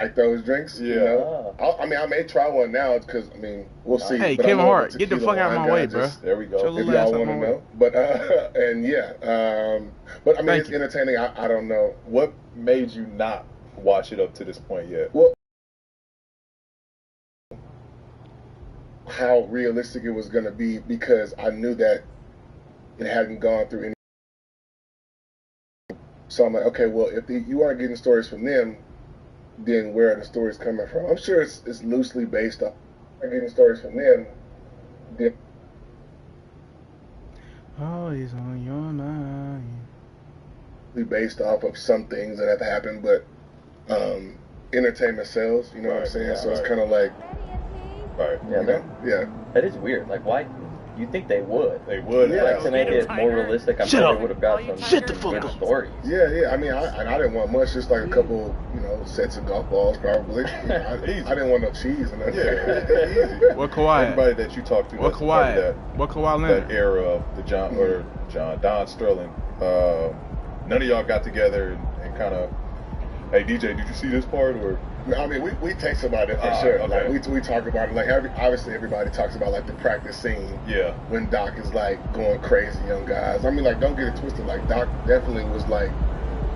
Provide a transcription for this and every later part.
like those drinks. Yeah. You know, I mean, I may try one now because I mean, we'll see. Hey, but Kevin I'm more of a Hart, get the tequila fuck out of wine my guy, way, bro. just There we go. Your if little y'all ass out want my to way. know. But and yeah, but I mean, Thank it's you. entertaining. I don't know. What made you not watch it up to this point yet? Well, how realistic it was going to be because I knew that it hadn't gone through any. So I'm like, okay, well, if you aren't getting stories from them, then where are the stories coming from? I'm sure it's loosely based on getting stories from them. Then Always on your mind. based off of some things that have happened, but entertainment sells. You know what I'm saying? Yeah, so it's kind of like, Right. yeah. That is weird. Like, why? You think they would? They would. Yeah. Like, to make it more realistic, I'm Shut sure up. they would have got some Shut the fuck good up. stories. Yeah. I mean, I didn't want much, just like a couple, sets of golf balls, probably. I didn't want no cheese or nothing. Yeah. Easy. What Kawhi? Everybody that you talk to, What that's part of Kawhi? What Kawhi that Leonard? era of the Don Sterling. None of y'all got together and kind of, hey DJ, did you see this part or? I mean, we text about it for sure. Okay. Like we talk about it. Like obviously everybody talks about like the practice scene. Yeah. When Doc is like going crazy on guys. I mean, like don't get it twisted. Like Doc definitely was like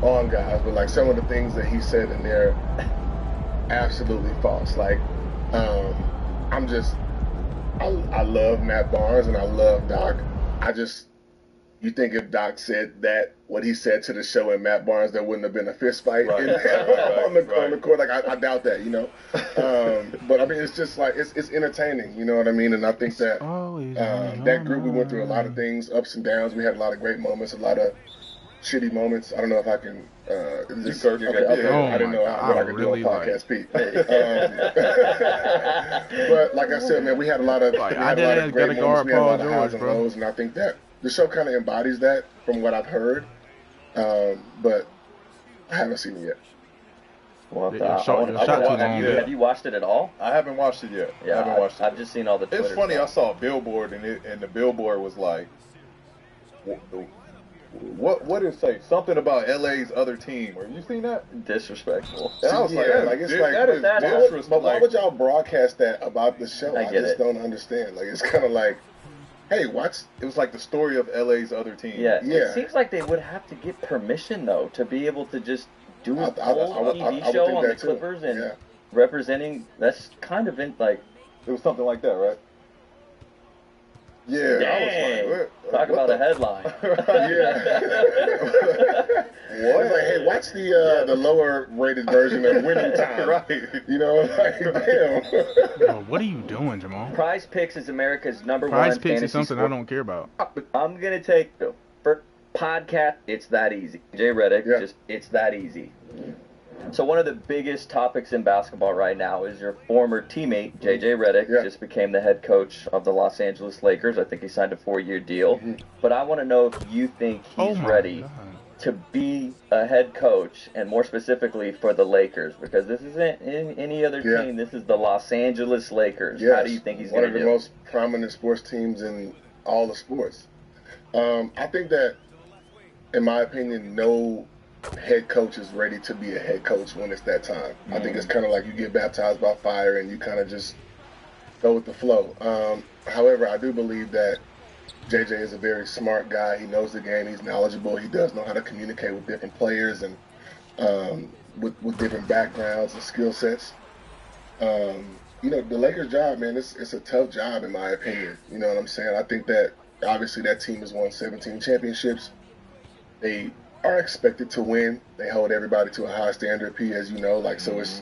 on guys, but like some of the things that he said in there, absolutely false. Like, I love Matt Barnes and I love Doc. You think if Doc said that, what he said to the show in Matt Barnes, there wouldn't have been a fist fight on the court. Like, I doubt that, But, I mean, it's just like, it's entertaining, you know what I mean? And I think that that group, we went through a lot of things, ups and downs. We had a lot of great moments, a lot of shitty moments. I don't know if I can... I didn't know what I could do on podcast, Pete. But like I said, man, we had a lot of, great moments. We had a lot of highs and lows, and I think that the show kind of embodies that from what I've heard, but I haven't seen it yet. Well, Have you watched it at all? I haven't watched it yet. Yeah, I haven't watched it. I've just seen all the Twitter It's funny, stuff. I saw a billboard and the billboard was like, what did it say? Something about LA's other team. Have you seen that? Disrespectful. And I was like, that is disrespectful. But why would y'all broadcast that about the show? I just don't understand. Like, it's kind of like, hey, it was like the story of LA's other team. Yeah. It seems like they would have to get permission though to be able to just do a whole TV show on the Clippers and representing. That's kind of like. It was something like that, right? Yeah, Dang. I was like, talk about a headline. Yeah. What? It's like, hey, watch the lower rated version of Winning Time. Right. You know, like, damn. Yo, what are you doing, Jamal? Prize Picks is America's number Prize one Picks fantasy is something sport. I don't care about. I'm gonna take for podcast. It's that easy. Jay Reddick, it's that easy. So one of the biggest topics in basketball right now is your former teammate, J.J. Redick, just became the head coach of the Los Angeles Lakers. I think he signed a 4-year deal. But I want to know if you think he's ready to be a head coach, and more specifically for the Lakers, because this isn't any other team. This is the Los Angeles Lakers. Yes. How do you think he's going to do? One of the most prominent sports teams in all the sports. I think that, in my opinion, no head coach is ready to be a head coach when it's that time. I think it's kind of like you get baptized by fire and you kind of just go with the flow. However, I do believe that JJ is a very smart guy. He knows the game. He's knowledgeable. He does know how to communicate with different players and with different backgrounds and skill sets. The Lakers' job, man, it's a tough job in my opinion. You know what I'm saying? I think that obviously that team has won 17 championships. They are expected to win. They hold everybody to a high standard, P, as you know. Like, so it's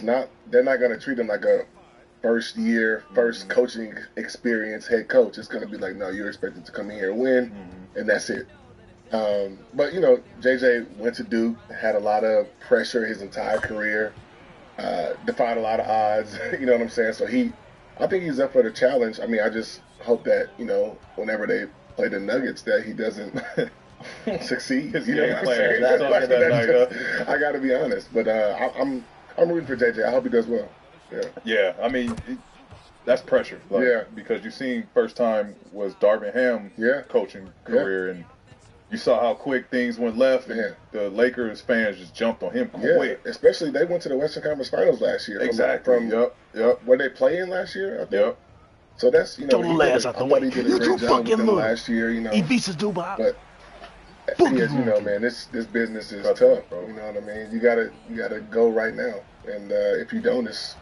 not, they're not going to treat them like a first coaching experience head coach. It's going to be like, no, you're expected to come in here and win, and that's it. But, JJ went to Duke, had a lot of pressure his entire career, defied a lot of odds, you know what I'm saying? So I think he's up for the challenge. I mean, I just hope that, whenever they play the Nuggets, that he doesn't succeed. You know what I'm saying? I got to be honest, but I'm rooting for JJ. I hope he does well. Yeah. I mean, that's pressure. Because you've seen first time was Darvin Ham coaching career, and you saw how quick things went left, and the Lakers fans just jumped on him quick. Yeah, especially they went to the Western Conference Finals last year. Exactly. Yep. Were they playing last year? I think. Yep. So that's Get your ass out the way. He did a great job with them last year. Ibiza Dubai. But as you know, man, this business is tough, bro. You know what I mean? You gotta go right now, and if you don't, it's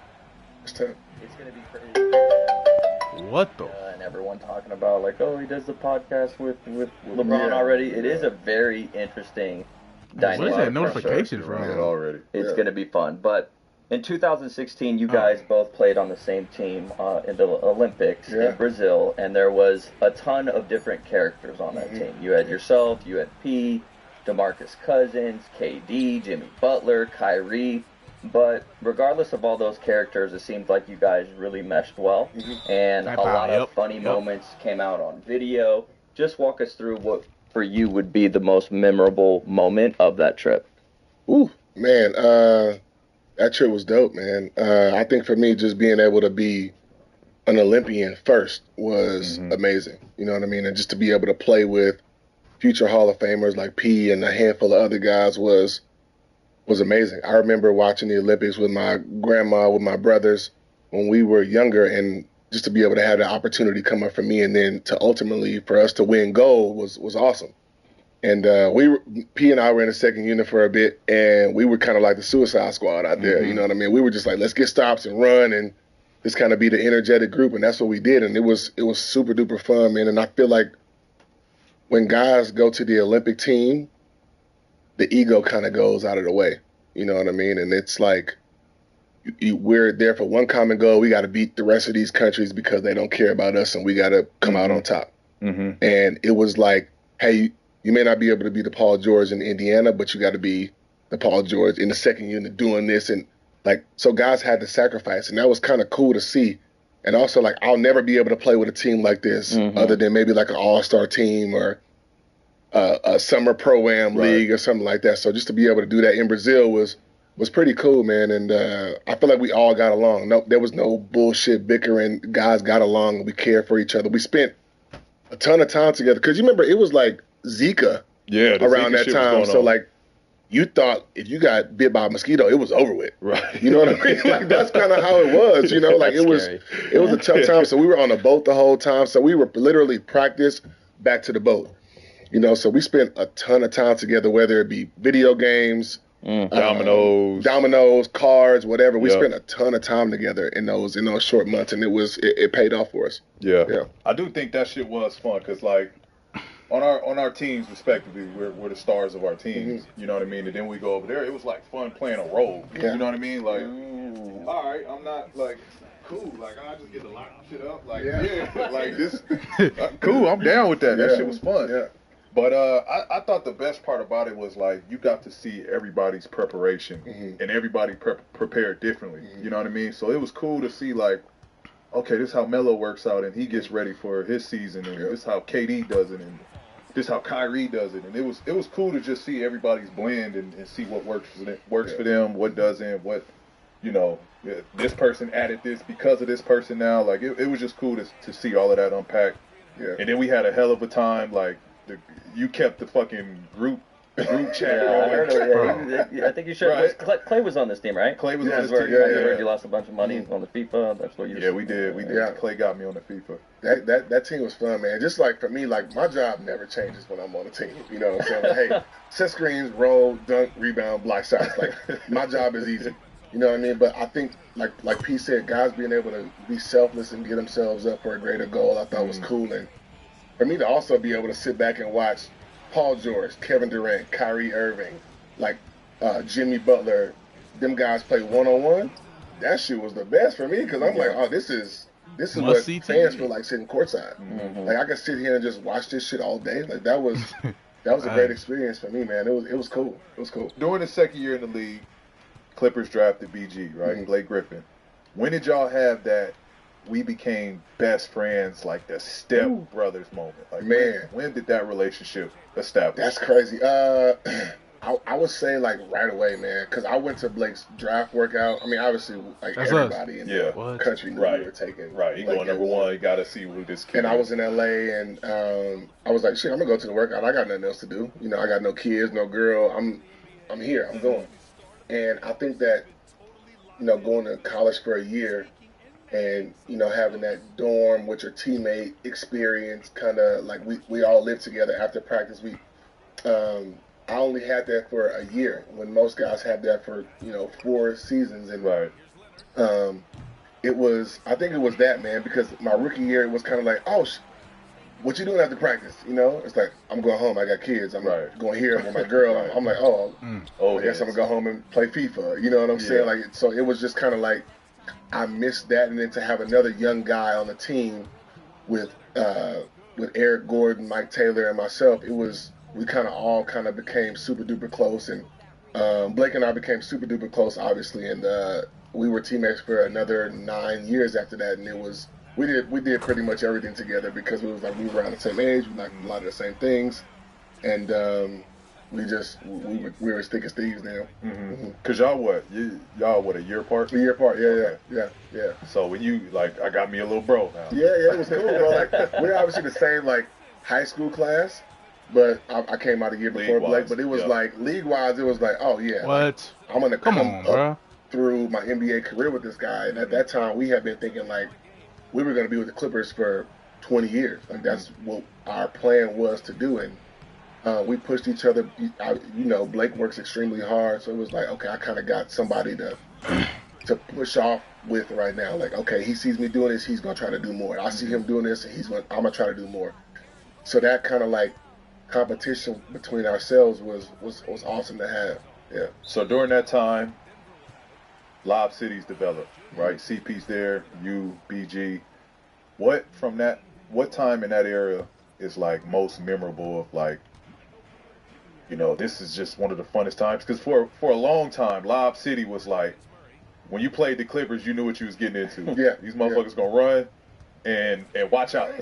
tough. It's gonna be crazy. What the? And everyone talking about like, oh, he does the podcast with LeBron already. It is a very interesting dynamic. What is that notification from? Already. It's gonna be fun, but. In 2016, you guys both played on the same team in the Olympics in Brazil, and there was a ton of different characters on that team. You had yourself, you had P, DeMarcus Cousins, KD, Jimmy Butler, Kyrie. But regardless of all those characters, it seemed like you guys really meshed well, and a lot of funny moments came out on video. Just walk us through what, for you, would be the most memorable moment of that trip. Ooh, man, that trip was dope, man. I think for me, just being able to be an Olympian first was amazing. You know what I mean? And just to be able to play with future Hall of Famers like P and a handful of other guys was amazing. I remember watching the Olympics with my grandma, with my brothers when we were younger, and just to be able to have the opportunity come up for me, and then to ultimately for us to win gold was awesome. And P and I were in the second unit for a bit, and we were kind of like the Suicide Squad out there. You know what I mean? We were just like, let's get stops and run and just kind of be the energetic group, and that's what we did. And it was super duper fun, man. And I feel like when guys go to the Olympic team, the ego kind of goes out of the way. You know what I mean? And it's like we're there for one common goal. We got to beat the rest of these countries because they don't care about us, and we got to come out on top. And it was like, hey, you may not be able to be the Paul George in Indiana, but you got to be the Paul George in the second unit doing this. And like, so guys had to sacrifice, and that was kind of cool to see. And also, like, I'll never be able to play with a team like this other than maybe like an all-star team or a summer pro-am league or something like that. So just to be able to do that in Brazil was pretty cool, man. And I feel like we all got along. No, there was no bullshit bickering. Guys got along, and we cared for each other. We spent a ton of time together. Because you remember, it was like Zika around that time. So like, you thought if you got bit by a mosquito, it was over with. Right. You know what I mean? Like, that's kind of how it was, you know? Like, it was a tough time. So we were on a boat the whole time. So we were literally practice back to the boat. You know, so we spent a ton of time together, whether it be video games, dominoes, cards, whatever. We spent a ton of time together in those short months, and it paid off for us. Yeah. I do think that shit was fun, because like, on our teams respectively, we're the stars of our teams. You know what I mean? And then we go over there. It was like fun playing a role. You know what I mean? Like, all right, I'm not like cool. Like, I just get to lock shit up. Like, like this. Cool, I'm down with that. That shit was fun. Yeah. But I thought the best part about it was like you got to see everybody's preparation and everybody prepared differently. You know what I mean? So it was cool to see like, okay, this is how Melo works out and he gets ready for his season, and this is how KD does it, and this is how Kyrie does it. And it was cool to just see everybody's blend and see what works for them, what doesn't, what, you know, this person added this because of this person now. Like, it was just cool to see all of that unpacked. Yeah. And then we had a hell of a time. Like, you kept the fucking group chat I heard of it. I think you should. Clay was on this team, right? Clay was on this team. team. You lost a bunch of money on the FIFA. That's what you. Yeah, we did. Yeah. Clay got me on the FIFA. That team was fun, man. Just like for me, like my job never changes when I'm on the team. You know what I'm saying? Like, hey, set screens, roll, dunk, rebound, block shots. Like, my job is easy. You know what I mean? But I think, like P said, guys being able to be selfless and get themselves up for a greater goal, I thought was cool. And for me to also be able to sit back and watch Paul George, Kevin Durant, Kyrie Irving, like Jimmy Butler, them guys play one-on-one, that shit was the best for me, because I'm like, oh, this is what fans feel like sitting courtside. Like, I could sit here and just watch this shit all day. Like, that was a great experience for me, man. It was cool. It was cool. During the second year in the league, Clippers drafted BG, right? Blake Griffin. When did y'all have that we became best friends, like the step brothers moment? Like, man, when did that relationship establish? That's crazy. I would say like right away, man, because I went to Blake's draft workout. I mean, obviously, like That's everybody in the What? country knew we were taking. Right, he going number one. You got to see who this kid. And I was in LA, and I was like, shit, I'm gonna go to the workout. I got nothing else to do. You know, I got no kids, no girl. I'm here. I'm going. And I think that, you know, going to college for a year, and you know, having that dorm with your teammate experience, kind of like we all lived together after practice. I only had that for a year when most guys have that for, you know, 4 seasons. And I think it was that, man, because my rookie year, it was kind of like, oh, what you doing after practice? You know, it's like, I'm going home. I got kids. I'm going here with my girl. I'm like, I guess I'm going to go home and play FIFA. You know what I'm saying? Like, so it was just kind of like, I missed that. And then to have another young guy on the team with Eric Gordon, Mike Taylor, and myself, we all became super duper close, and Blake and I became super duper close, obviously, and we were teammates for another 9 years after that, and we did pretty much everything together because we were around the same age, we liked a lot of the same things, and we were as thick as thieves now. Cause y'all what, a year apart? A year apart, yeah. So when you I got me a little bro now. Yeah, it was cool, bro. Like we're obviously the same high school class. But I came out a year before Blake. But it was league-wise, it was like, oh, yeah. What? I'm going to come up through my NBA career with this guy. And at that time, we had been thinking, we were going to be with the Clippers for 20 years. Like, that's what our plan was to do. And we pushed each other. You know, Blake works extremely hard. So it was like, okay, I kind of got somebody to push off with right now. Like, okay, he sees me doing this, he's going to try to do more. I see him doing this, and I'm going to try to do more. So that kind of competition between ourselves was awesome to have. Yeah. So during that time, Lob City's developed, right? CP's there, you, BG. What time in that era is most memorable of you know, this is just one of the funnest times? Because for a long time, Lob City was when you played the Clippers, you knew what you was getting into. Yeah. These motherfuckers gonna run and watch out.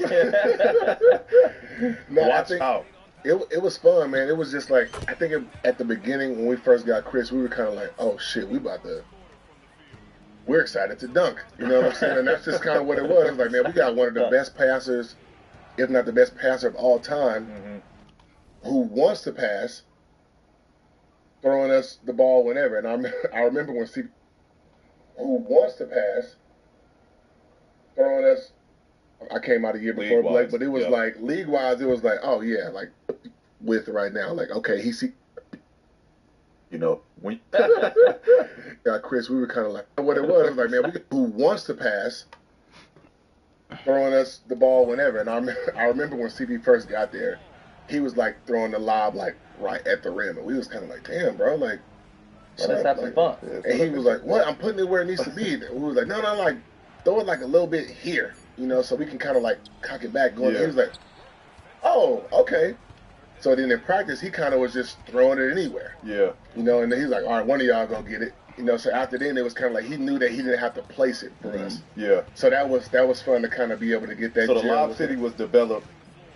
Watch out. It was fun, man. It was just I think at the beginning when we first got Chris, we were kind of like, oh shit, we're excited to dunk. You know what I'm saying? And that's just kind of what it was. It was like, man, we got one of the best passers, if not the best passer of all time, who wants to pass, throwing us the ball whenever. And I remember when who wants to pass, throwing us. I came out a year before Blake, but it was league-wise, it was oh yeah, with right now, okay, you know, when got Chris, we were kind of what it was like, man, who wants to pass, throwing us the ball whenever. And I remember when CP first got there, he was throwing the lob right at the rim, and we was kind of damn, bro, let's have some fun. And he was like, what? I'm putting it where it needs to be. And we was like, no, throw it a little bit here. You know, so we can kind of cock it back going. Yeah. He was like, oh, okay. So then in practice, he kind of was just throwing it anywhere. Yeah. You know, and then he's like, all right, one of y'all go get it. You know, so after then, it was kind of he knew that he didn't have to place it for us. Yeah. So that was fun to kind of be able to get that. So the Lob City was developed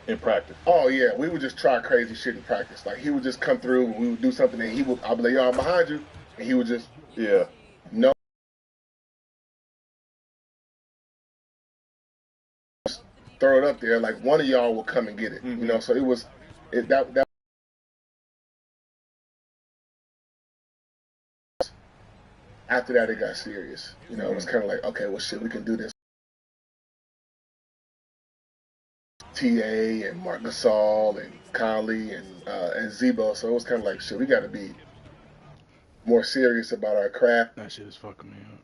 in practice. Oh yeah, we would just try crazy shit in practice. He would just come through, we would do something, and I'd be like, yo, I'm behind you, and he would just no. Throw it up there, one of y'all will come and get it. You know, so that after that it got serious. You know, it was kind of okay, well shit, we can do this. TA and Mark Gasol and Conley and Zebo, so it was kind of shit, we got to be more serious about our craft. That shit is fucking me up.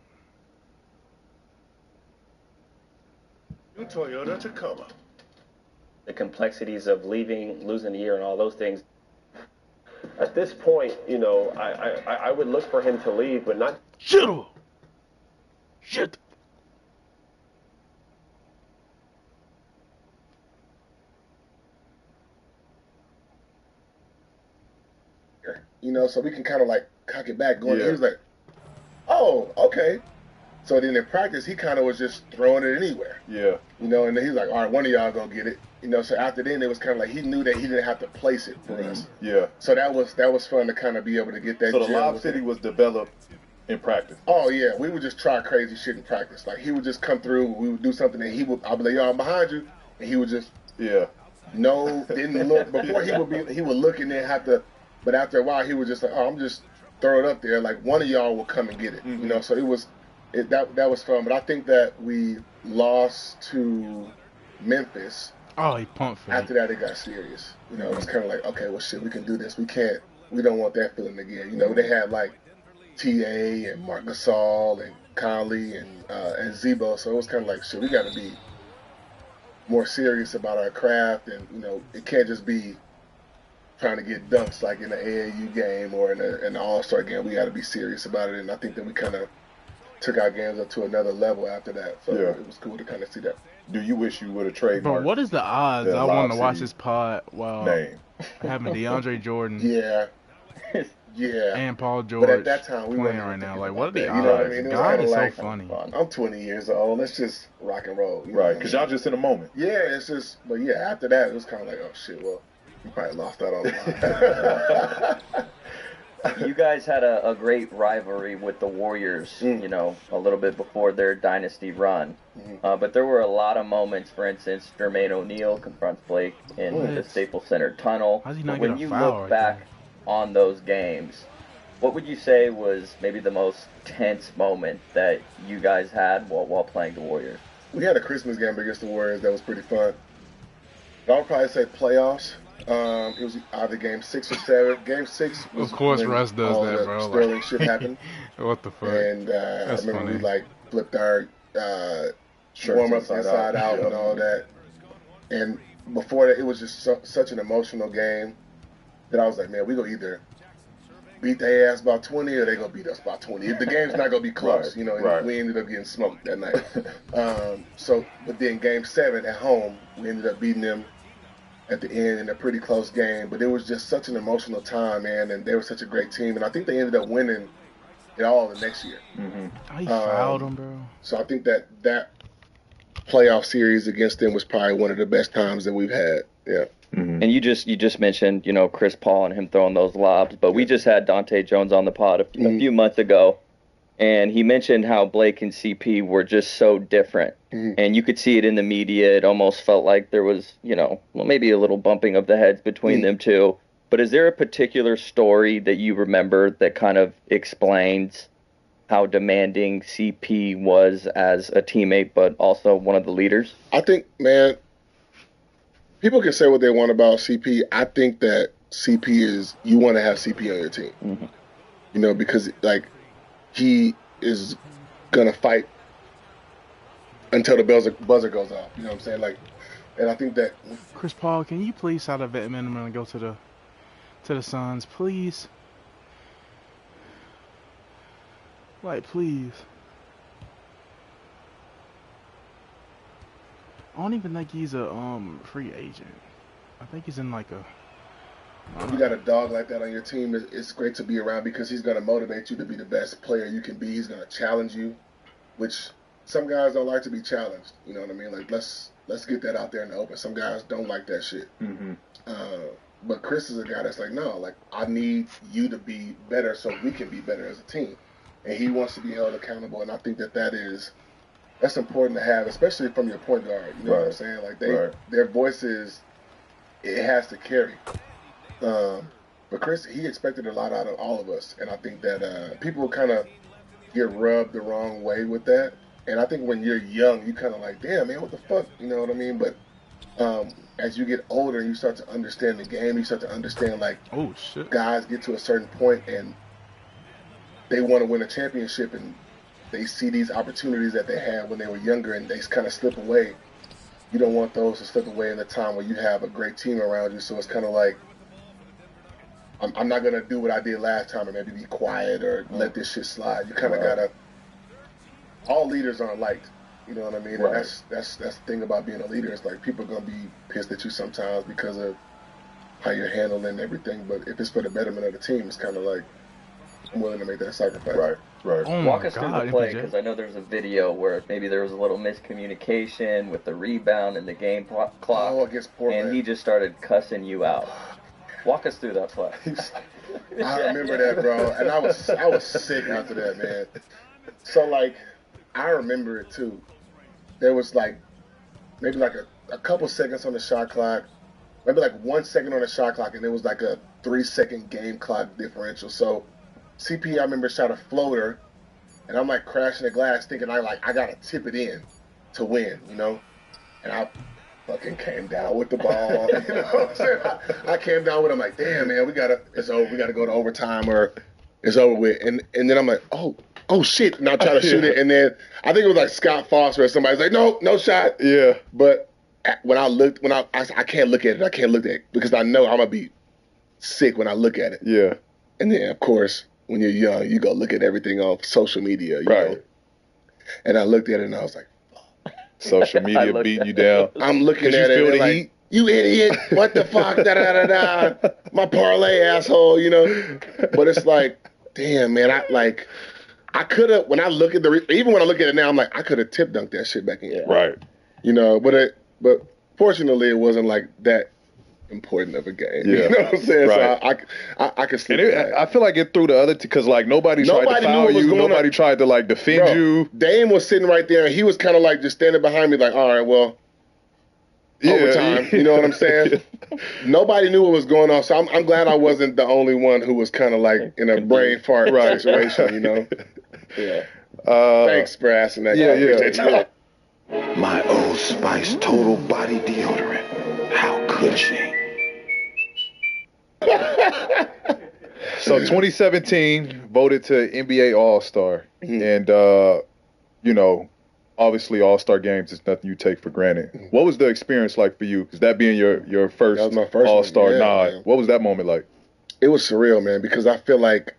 Toyota Tacoma. The complexities of losing a year and all those things. At this point, you know, I would look for him to leave, but not. Shit. You know, so we can kind of cock it back going. Yeah. He was like, oh, okay. So then in practice, he kind of was just throwing it anywhere. Yeah. You know, and then he's like, all right, one of y'all go get it. So after then, it was kind of like he knew that he didn't have to place it for us. Yeah. So that was fun to kind of be able to get that. So the Lob City was developed in practice. Oh yeah, we would just try crazy shit in practice. Like he would just come through, we would do something, and I'd be like, "Yo, I'm behind you," and he would just didn't look. Before he would look and then have to, but after a while he would just like, "Oh, I'm just throw it up there." Like one of y'all will come and get it. So that was fun. But I think that we lost to Memphis. Oh, he pumped fake. After that, it got serious. It was kind of like, okay, well, shit, we can do this. We don't want that feeling again. They had like TA and Mark Gasol and Conley and Zebo, so it was kind of like, shit, we got to be more serious about our craft, and it can't just be trying to get dunks like in an AAU game or in an All-Star game. We got to be serious about it, and I think that we kind of took our games up to another level after that. So it was cool to kind of see that. Do you wish you would have trademarked? But what is the odds? I want to watch this pod while having DeAndre Jordan. Yeah. And Paul George. But at that time, we playing right now. Like, what are the odds? You know what I mean? God is like, so funny. I'm 20 years old. Let's just rock and roll. Right, because y'all just in a moment. Yeah, it's just. But yeah, after that, it was kind of like, oh shit. Well, you probably lost out on the line. You guys had a great rivalry with the Warriors, a little bit before their dynasty run. But there were a lot of moments, for instance, Jermaine O'Neal confronts Blake in the Staples Center tunnel. How's he not when get a you foul look right back there? on those games, what would you say was maybe the most tense moment that you guys had while playing the Warriors? We had a Christmas game against the Warriors that was pretty fun. I would probably say playoffs. It was either game 6 or 7. Game 6 was Of course, when Russ does all that, the bro. Sterling shit happened. What the fuck? And I remember funny. we flipped our warm-ups inside out and all that. And before that, it was just such an emotional game that I was like, man, we gonna either beat their ass by 20 or they gonna beat us by 20. The game's not gonna be close, We ended up getting smoked that night. But then game 7 at home, we ended up beating them at the end in a pretty close game. But it was just such an emotional time, man, and they were such a great team. And I think they ended up winning it all the next year. He fouled him, bro. So I think that playoff series against them was probably one of the best times that we've had. Yeah. And you just mentioned, Chris Paul and him throwing those lobs, but we just had Dante Jones on the pod a few months ago, and he mentioned how Blake and CP were just so different. And you could see it in the media. It almost felt like there was, maybe a little bumping of the heads between them two. But is there a particular story that you remember that kind of explains how demanding CP was as a teammate, but also one of the leaders? I think, man, people can say what they want about CP. I think that CP is, you want to have CP on your team. Because, he is going to fight until the buzzer goes off. You know what I'm saying? And I think that... Chris Paul, can you please sign a vet minimum and go to the Suns, please? Please. I don't even think he's a free agent. I think he's in you got a dog like that on your team, it's great to be around because he's going to motivate you to be the best player you can be. He's going to challenge you, which some guys don't like to be challenged. You know what I mean? Let's get that out there in the open. Some guys don't like that shit. But Chris is a guy that's like, no, I need you to be better so we can be better as a team. And he wants to be held accountable, and I think that's important to have, especially from your point guard. You know what I'm saying? Their voices, it has to carry. But Chris, he expected a lot out of all of us, and I think that people kind of get rubbed the wrong way with that. And I think when you're young, you kind of like, damn, man, what the fuck? You know what I mean? But as you get older and you start to understand the game, you start to understand, oh shit, guys get to a certain point and they want to win a championship, and they see these opportunities that they had when they were younger, and they kind of slip away. You don't want those to slip away in the time where you have a great team around you. So it's kind of like, I'm not going to do what I did last time and maybe be quiet or let this shit slide. You kind of got to, all leaders aren't liked. You know what I mean? And that's the thing about being a leader. It's people are going to be pissed at you sometimes because of how you're handling everything. But if it's for the betterment of the team, it's kind of like, I'm willing to make that sacrifice. Right. Oh Walk my us through God, the play, MPJ. because I know there's a video where maybe there was a little miscommunication with the rebound and the game clock, Oh, against Portland. and he just started cussing you out. Walk us through that play. I remember that, bro, and I was sick after that, man. So like, I remember it too. There was like maybe like a couple seconds on the shot clock, maybe like 1 second on the shot clock, and it was like a 3-second game clock differential. So CP, I remember, shot a floater, and I'm like crashing the glass, thinking I gotta tip it in to win, you know, and I fucking came down with the ball. You know what I'm saying? I came down with it. I'm like, damn, man, it's over. We gotta go to overtime or it's over with. And then I'm like, oh shit. And I try to shoot it. And then I think it was like Scott Foster or somebody's like, no shot. Yeah. But when I can't look at it. I can't look at it because I know I'm gonna be sick when I look at it. Yeah. And then of course, when you're young, you go look at everything on social media, you know? And I looked at it and I was like, social media beating you down. I'm looking at feel it the like, heat? you idiot, what the fuck, da-da-da-da, my parlay asshole, you know? But it's like, damn, man, I could have, when I look at even when I look at it now, I'm like, I could have tip dunked that shit back in. Right. You know, but fortunately it wasn't like that important of a game. Yeah. You know what I'm saying? Right. So I could sleep. I feel like it threw the other because like nobody tried to foul you, nobody tried to like defend you. Dame was sitting right there and he was kind of like just standing behind me like, all right, well, overtime. You know what I'm saying? Nobody knew what was going on, so I'm glad I wasn't the only one who was kind of like in a brain fart situation, you know? Yeah. Thanks for asking that. Yeah. My Old Spice total body deodorant. How could she? So 2017 voted to NBA All-Star, and you know, obviously All-Star games is nothing you take for granted. What was the experience like for you? Because that being your first, that was my first All-Star nod, man. what was that moment like? It was surreal, man, because I feel like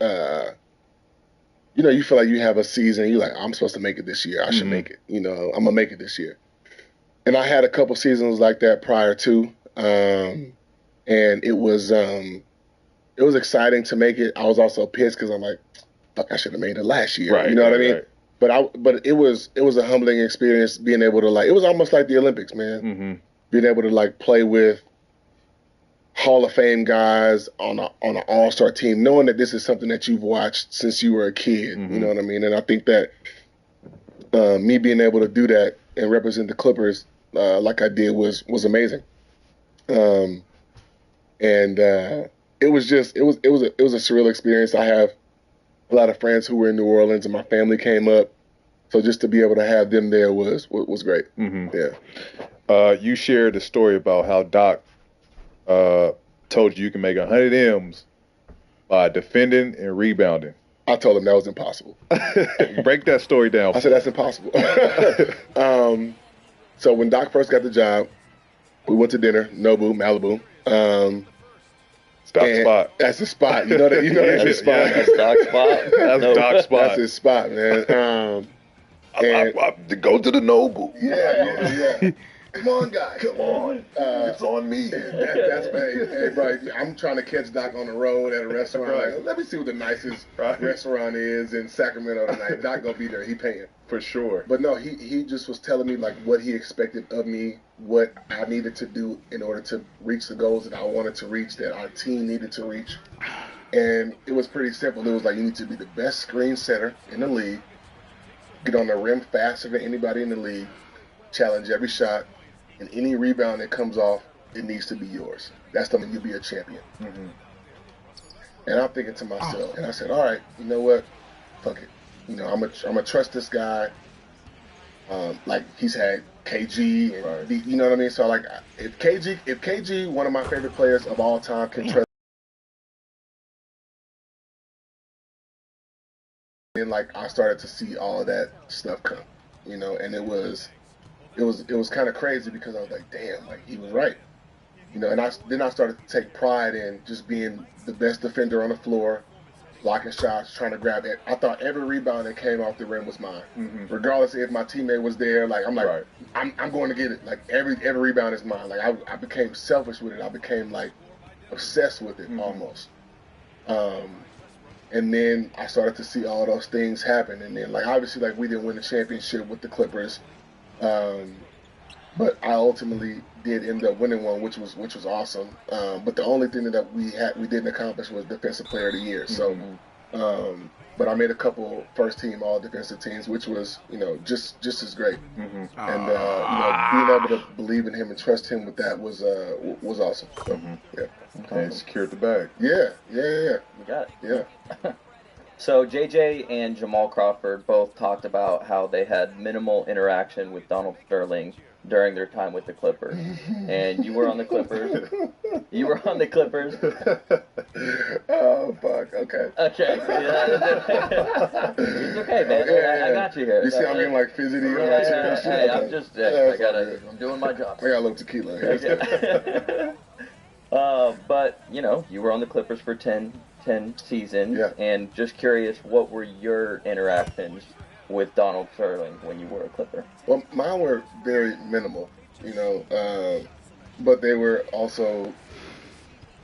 you know, you feel like you have a season, you're like, I'm supposed to make it this year. I should make it. You know, I'm gonna make it this year. And I had a couple seasons like that prior to, and it was exciting to make it. I was also pissed because I'm like, fuck, I should have made it last year. Right, you know what I mean? right. But it was a humbling experience being able to like, it was almost like the Olympics, man. Being able to like play with Hall of Fame guys on an All-Star team, knowing that this is something that you've watched since you were a kid. You know what I mean? And I think that me being able to do that and represent the Clippers like I did was amazing. And it was a surreal experience. I have a lot of friends who were in New Orleans, and my family came up, so just to be able to have them there was great. Yeah. You shared a story about how Doc told you can make 100 M's by defending and rebounding. I told him that was impossible. Break that story down. I said that's impossible. So when Doc first got the job, we went to dinner, Nobu, Malibu. Spot. That's his spot. You know that's his spot. Yeah. That's Doc's spot. That's Doc's spot. That's his spot, man. I go to the Noble. Yeah. Come on, guys. Come on. It's on me. That's hey, bro. I'm trying to catch Doc on the road at a restaurant. Right. Like, let me see what the nicest restaurant is in Sacramento tonight. Doc gonna be there. He paying. For sure. But no, he just was telling me like what he expected of me, what I needed to do in order to reach the goals that I wanted to reach, that our team needed to reach. And it was pretty simple. It was like, you need to be the best screen setter in the league, get on the rim faster than anybody in the league, challenge every shot, and any rebound that comes off, it needs to be yours. That's the you'll be a champion. And I'm thinking to myself, and I said, all right, you know what? Fuck it. You know, I'm gonna trust this guy. Like he's had KG, and you know what I mean. So like, if KG, one of my favorite players of all time, can trust, then like I started to see all of that stuff come, you know, and it was kind of crazy because I was like, damn, like he was right, you know. And then I started to take pride in just being the best defender on the floor, blocking shots, trying to grab it. I thought every rebound that came off the rim was mine, regardless if my teammate was there. Like I'm like, I'm going to get it. Like every rebound is mine. Like I became selfish with it. I became like obsessed with it almost. And then I started to see all those things happen. And then, like, obviously, like, we didn't win the championship with the Clippers. But I ultimately did end up winning one, which was awesome. But the only thing that we didn't accomplish was Defensive Player of the Year. So, but I made a couple first team All Defensive teams, which was just as great. And being able to believe in him and trust him with that was awesome. So, yeah. And secured the bag. Yeah. You got it. Yeah. So JJ and Jamal Crawford both talked about how they had minimal interaction with Donald Sterling during their time with the Clippers. And you were on the Clippers. Oh, fuck. Okay. Okay. It's okay, man. Yeah. I got you here. You see, I'm getting like fidgety. Hey, I'm doing my job. I got a little tequila here. But you were on the Clippers for 10 seasons, and just curious, what were your interactions with Donald Sterling when you were a Clipper? Well, mine were very minimal, but they were also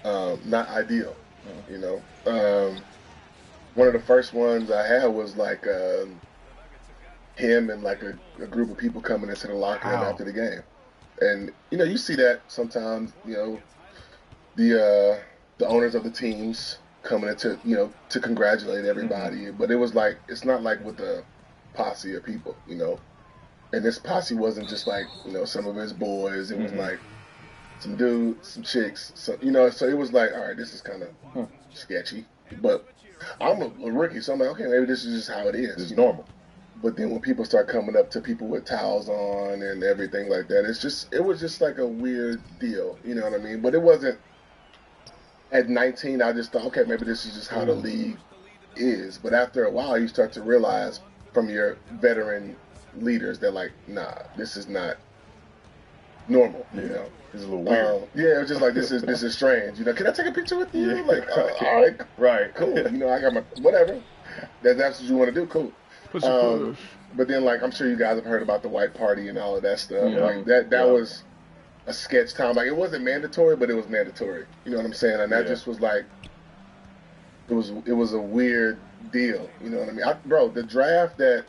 not ideal, One of the first ones I had was like him and like a group of people coming into the locker room after the game. And, you see that sometimes, the owners of the teams coming into, to congratulate everybody. But it was like, it's not like with a posse of people, And this posse wasn't just like, some of his boys. It was like some dudes, some chicks, so it was like, all right, this is kind of sketchy. But I'm a rookie, so I'm like, okay, maybe this is just how it is. It's normal. But then when people start coming up to people with towels on and everything like that, it was just like a weird deal, you know what I mean? But it wasn't, at 19, I just thought, okay, maybe this is just how the league is. But after a while, you start to realize from your veteran leaders that, like, nah, this is not normal, It's a little weird. Yeah, it was just like, this is strange, Can I take a picture with you? Like, all right, cool. I got my, whatever. That's what you want to do, cool. But then, like, I'm sure you guys have heard about the white party and all of that stuff. Yeah. Like, that was a sketch time. Like, it wasn't mandatory, but it was mandatory. You know what I'm saying? And that just was like, it was a weird deal. You know what I mean? Bro, the draft that,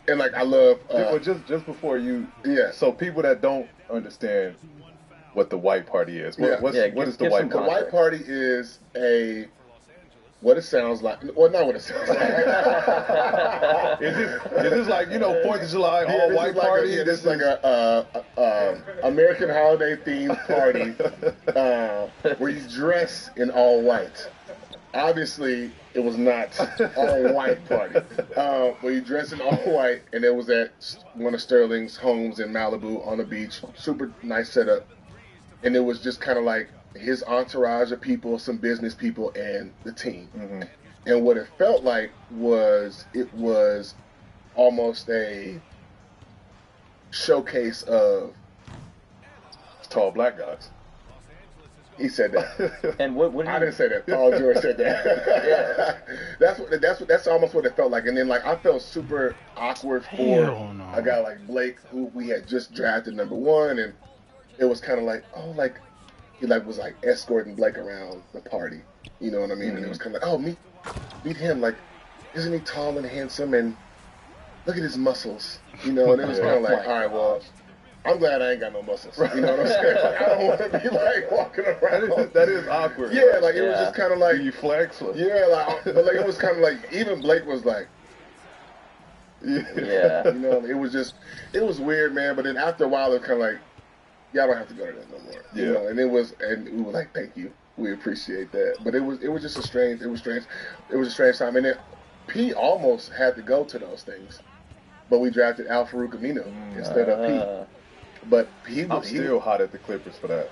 and like, I love. Just before you. Yeah. So people that don't understand what the white party is. What is the white party? The white party is what it sounds like. Well, not what it sounds like. Is this like, 4th of July, all white party? This is like a American holiday themed party where you dress in all white. Obviously, it was not all white party. Where you dress in all white, and it was at one of Sterling's homes in Malibu on the beach. Super nice setup. And it was just kind of like his entourage of people, some business people, and the team. And what it felt like was almost a showcase of tall black guys. He said that. And what I didn't say that. Paul George said that. That's almost what it felt like. And then, like, I felt super awkward for a guy like Blake, who we had just drafted #1, and it was kind of like, he was escorting Blake around the party. You know what I mean? And it was kind of like, oh, meet him. Like, isn't he tall and handsome? And look at his muscles. And it was kind of like, all right, well, I'm glad I ain't got no muscles. You know what I'm saying? Like, I don't want to be like walking around. That is awkward. Yeah, like it was just kind of like. Do you flex? Yeah, but like it was kind of like, even Blake was like. Yeah. It was weird, man. But then after a while, it was kind of like, y'all don't have to go to that no more. Yeah. And we were like, thank you, we appreciate that. But it was just a strange time. And then P almost had to go to those things, but we drafted Al Farouk Amino instead of P. But I'm still hot at the Clippers for that.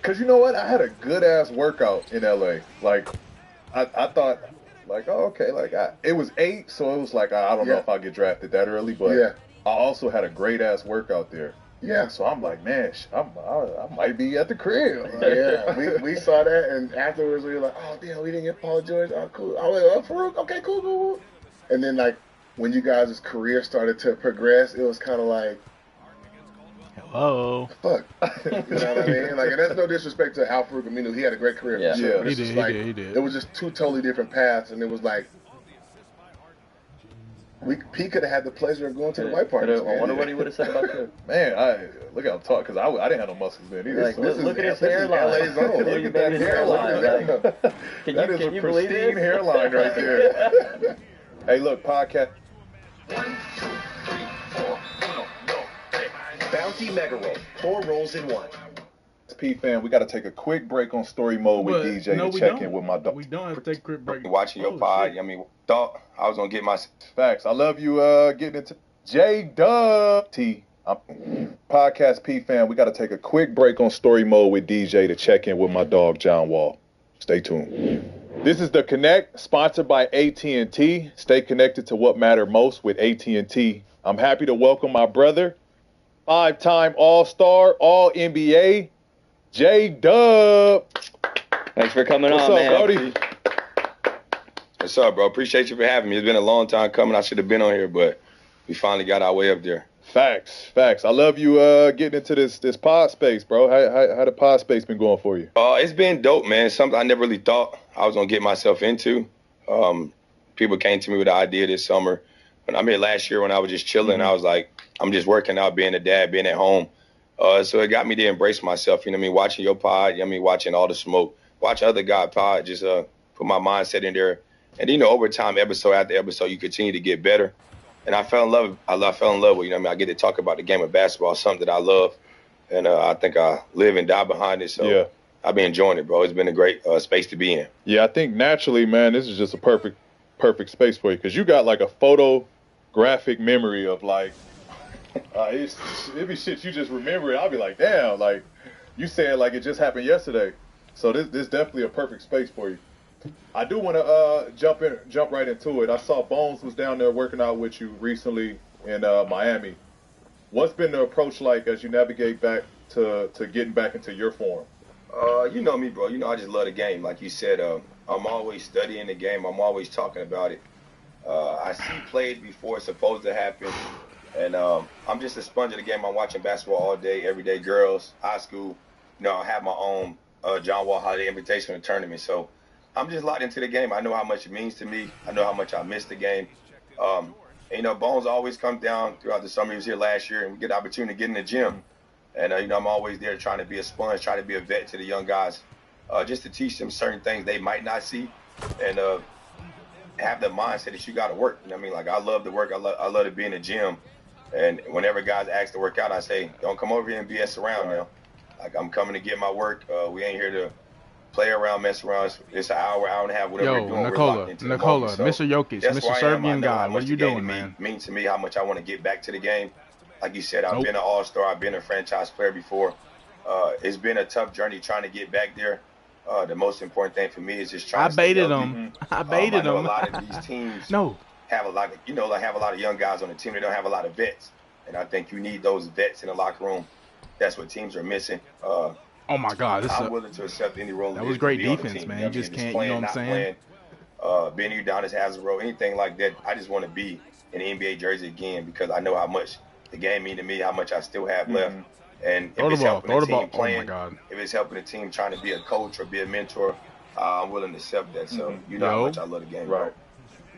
Cause you know what? I had a good ass workout in LA. Like, I thought, like, oh, okay, like it was 8, so it was like I don't know if I'll get drafted that early, but I also had a great ass workout there. Yeah. So I'm like, man, I might be at the crib. Yeah, we saw that, and afterwards we were like, oh, damn, we didn't get Paul George. Oh, cool. I was like, oh, Farouk, okay, cool. And then, like, when you guys' career started to progress, it was kind of like, Hello. Fuck. You know what I mean? Like, and that's no disrespect to Al Farouk Aminu. He had a great career. Yeah. For sure, Yeah. but it's just like, He did. it was just two totally different paths, and it was like, P could have had the pleasure of going to the white party. I wonder what he would have said about you. Man, look how I'm talking, because I didn't have no muscles then either. Like, So look at his this is hairline. LA's own. Look at that hairline. Like, That is can a you believe pristine this? hairline right there. Hey, look, podcast. Bounty Mega Roll. 4 rolls in 1. P fan, we got to take a quick break on story mode with DJ to check in with my dog. We don't have to take a quick break. Watching your pod. Shit. I mean, thought I was gonna get my Facts. I love you getting into J-Dub T. Podcast P fan, we got to take a quick break on story mode with DJ to check in with my dog John Wall. Stay tuned. This is The Connect, sponsored by AT&T. Stay connected to what matters most with AT&T. I'm happy to welcome my brother, 5-time All-Star, All-NBA, J-Dub. Thanks for coming What's on, up, man. Brody? What's up, bro? Appreciate you for having me. It's been a long time coming. I should have been on here, but we finally got our way up there. Facts. I love you getting into this pod space, bro. How the pod space been going for you? It's been dope, man. Something I never really thought I was gonna get myself into. People came to me with the idea this summer. When I mean last year when I was just chilling, I was like, I'm just working out, being a dad, being at home. So it got me to embrace myself, you know what I mean? Watching your pod, you know what I mean? Watching All the Smoke, watch other guys' pod, just put my mindset in there. And, you know, over time, episode after episode, you continue to get better. And I fell in love. I fell in love with, you know what I mean? I get to talk about the game of basketball, something that I love. And I think I live and die behind it. So yeah. I've been enjoying it, bro. It's been a great space to be in. Yeah, I think naturally, man, this is just a perfect space for you because you got like a photographic memory of like, it'd be shit you just remember it. I'll be like, damn, like you said, like it just happened yesterday. So this definitely a perfect space for you. I do want to jump right into it. I saw Bones was down there working out with you recently in Miami. What's been the approach like as you navigate back to getting back into your form? You know me, bro. You know I just love the game. Like you said, I'm always studying the game. I'm always talking about it. I see plays before it's supposed to happen. And I'm just a sponge of the game. I'm watching basketball all day, every day. Girls, high school. You know, I have my own John Wall Holiday Invitational Tournament. So I'm just locked into the game. I know how much it means to me. I know how much I miss the game. And, you know, Bones always comes down throughout the summer. He was here last year, and we get the opportunity to get in the gym. And, you know, I'm always there trying to be a sponge, trying to be a vet to the young guys, just to teach them certain things they might not see and have the mindset that you got to work. You know what I mean? Like, I love to work. I love to be in the gym. And whenever guys ask to work out, I say, don't come over here and BS around now. Like, I'm coming to get my work. We ain't here to play around, mess around. It's an hour and a half, whatever we're doing. Nikola, so Mr. Jokic, Mr. Serbian guy, what are you doing, man? Means to me how much I want to get back to the game. Like you said, I've been an all-star. I've been a franchise player before. It's been a tough journey trying to get back there. The most important thing for me is just trying to stay healthy. I baited them. A lot of these teams have a lot of, have a lot of young guys on the team. They don't have a lot of vets. And I think you need those vets in the locker room. That's what teams are missing. Oh my God! I'm willing to accept any role. That was great defense, man. You just can't, you know what I'm saying? Benny Udonis has a role, anything like that. I just want to be in the NBA jersey again because I know how much the game means to me, how much I still have left. And if it's helping the team playing, if it's helping the team trying to be a coach or be a mentor, I'm willing to accept that. So you know how much I love the game. Right.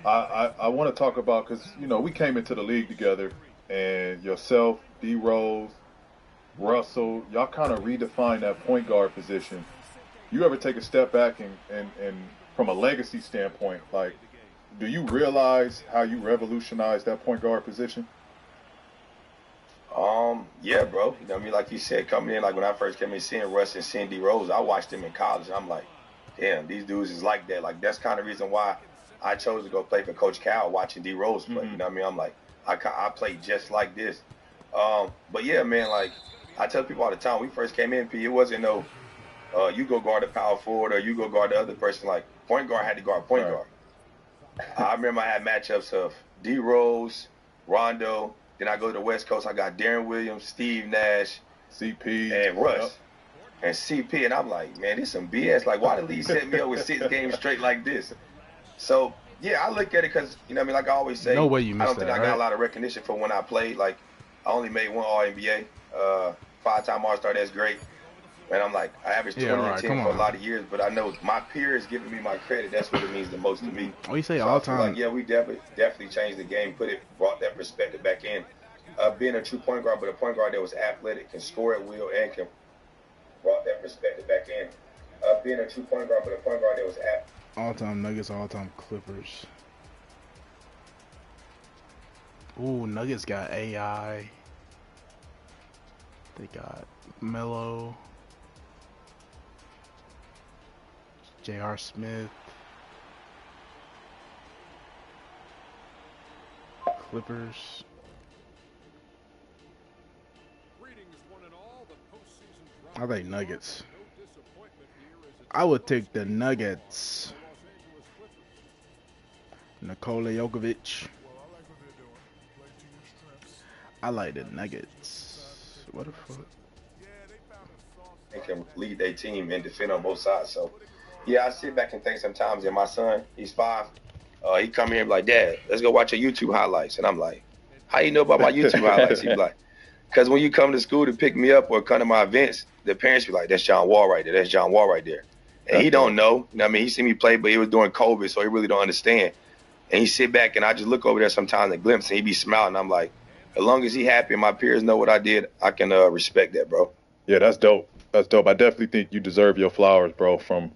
I want to talk about because we came into the league together, and yourself, D Rose, Russell, y'all kind of redefined that point guard position. You ever take a step back and from a legacy standpoint, like, do you realize how you revolutionized that point guard position? Yeah, bro. You know what I mean? Like you said, coming in, like when I first came in, seeing Russ and seeing D Rose, I watched them in college, and I'm like, damn, these dudes is like that. Like, that's kind of reason why I chose to go play for Coach Cal, watching D Rose play. You know what I mean? I'm like, I played just like this. But yeah, man, like, I tell people all the time, when we first came in, P, it wasn't no, you go guard the power forward or you go guard the other person. Like, point guard had to guard point guard. I remember I had matchups of D Rose, Rondo. Then I go to the West Coast. I got Darren Williams, Steve Nash, CP, and Russ, and CP. And I'm like, man, this some BS. Like, why the league set me up with 6 games straight like this? So yeah, I look at it because what I mean. Like I always say, no way you missed I don't think I got a lot of recognition for when I played. Like, I only made 1 All-NBA. 5-time All-Star, that's great. And I'm like, I averaged 20 and 10 for a lot of years, but I know my peers giving me my credit. That's what it means the most to me. Oh, you say so all I feel time? like, yeah, we definitely changed the game, brought that perspective back in. Being a true point guard, but a point guard that was athletic, can score at will, and can brought that perspective back in. Being a true point guard, but a point guard that was athletic. All-time Nuggets, all-time Clippers. Ooh, Nuggets got AI. They got Melo. J.R. Smith. Clippers. I think Nuggets. I would take the Nuggets. Nikola Jokovic. I like the Nuggets. What the fuck? They can lead their team and defend on both sides. So, yeah, I sit back and think sometimes, and my son, he's 5, he come here and be like, Dad, let's go watch your YouTube highlights. And I'm like, how you know about my YouTube highlights? He's like, because when you come to school to pick me up or come to my events, the parents be like, that's John Wall right there. That's John Wall right there. And he don't know. I mean, he see me play, but it was during COVID, so he really don't understand. And he sit back, and I just look over there sometimes and glimpse, and he be smiling. I'm like, as long as he happy and my peers know what I did, I can respect that, bro. Yeah, that's dope. That's dope. I definitely think you deserve your flowers, bro. From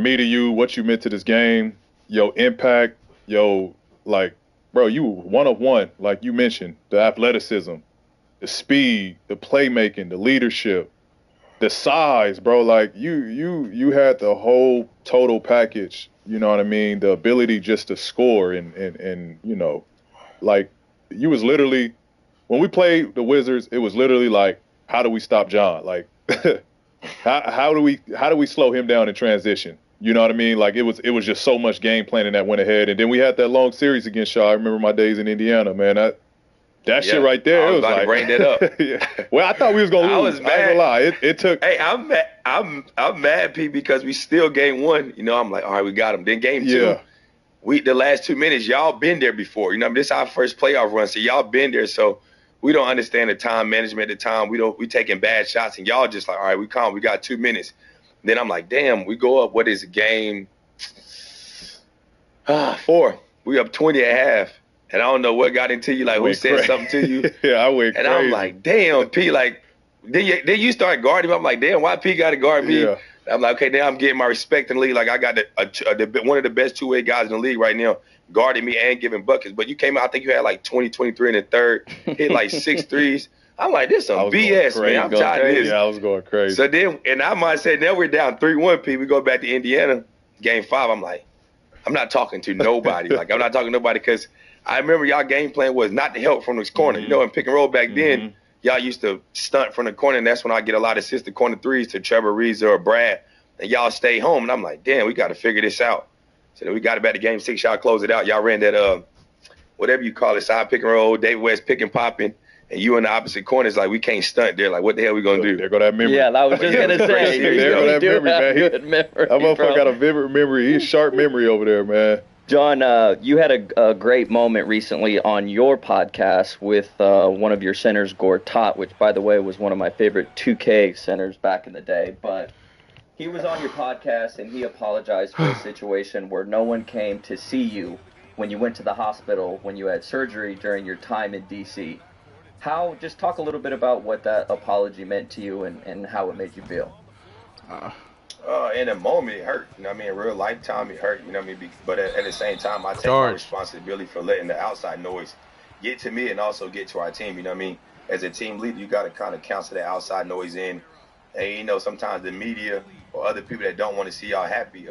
me to you, what you meant to this game, your impact, like, bro, you one of one, like you mentioned, the athleticism, the speed, the playmaking, the leadership, the size, bro. Like you had the whole total package. You know what I mean? The ability just to score and you know, like you was literally when we played the Wizards, it was literally like, how do we stop John? Like, how do we slow him down in transition? You know what I mean? Like it was just so much game planning that went ahead, and then we had that long series against Shaw. I remember my days in Indiana, man. That shit right there. I was it was about like, to bring that up. Yeah. Well, I thought we was gonna lose. I was mad. I ain't gonna lie. It took. Hey, I'm mad, P, because we still game 1. You know, I'm like, all right, we got him. Then game 2, the last 2 minutes, y'all been there before. You know, this is our first playoff run, so y'all been there. So we don't understand the time management. At the time, we taking bad shots, and y'all just like, all right, we calm. We got 2 minutes. Then I'm like, damn, we go up. What is it, game 4? We up 20 at half. And I don't know what got into you, like who said something to you. Yeah, I went crazy. And I'm like, damn, P, like, then you start guarding me. I'm like, damn, why P got to guard me? Yeah. I'm like, okay, now I'm getting my respect in the league. Like, I got one of the best two-way guys in the league right now guarding me and giving buckets. But you came out, I think you had like 23 in the third, hit like 6 threes. I'm like, this some BS, man. I'm tired of this. Yeah, I was going crazy. So then, and I might say, now we're down 3-1, P. We go back to Indiana, game 5. I'm like, I'm not talking to nobody. Like, I'm not talking to nobody because I remember y'all game plan was not to help from this corner. You know, in pick and roll back then, y'all used to stunt from the corner, and that's when I get a lot of assisted corner threes to Trevor Reeves or Brad, and y'all stay home. And I'm like, damn, we got to figure this out. So then we got it back to game 6. Y'all close it out. Y'all ran that, whatever you call it, side pick and roll, David West pick and popping, and you in the opposite corners, like, we can't stunt there. Like, what the hell we going to do? There go that memory. Yeah, I was just going to say. There go that memory, man. Good memory, that motherfucker got a vivid memory. He's sharp memory over there, man. John, you had a great moment recently on your podcast with one of your centers, Gortat, which, by the way, was one of my favorite 2K centers back in the day. But he was on your podcast, and he apologized for a situation where no one came to see you when you went to the hospital when you had surgery during your time in D.C. Just talk a little bit about what that apology meant to you and how it made you feel. In a moment, it hurt. You know what I mean? In real lifetime, it hurt. You know what I mean? But at the same time, I take my responsibility for letting the outside noise get to me and also get to our team. You know what I mean? As a team leader, you got to kind of cancel that outside noise in. And, you know, sometimes the media or other people that don't want to see y'all happy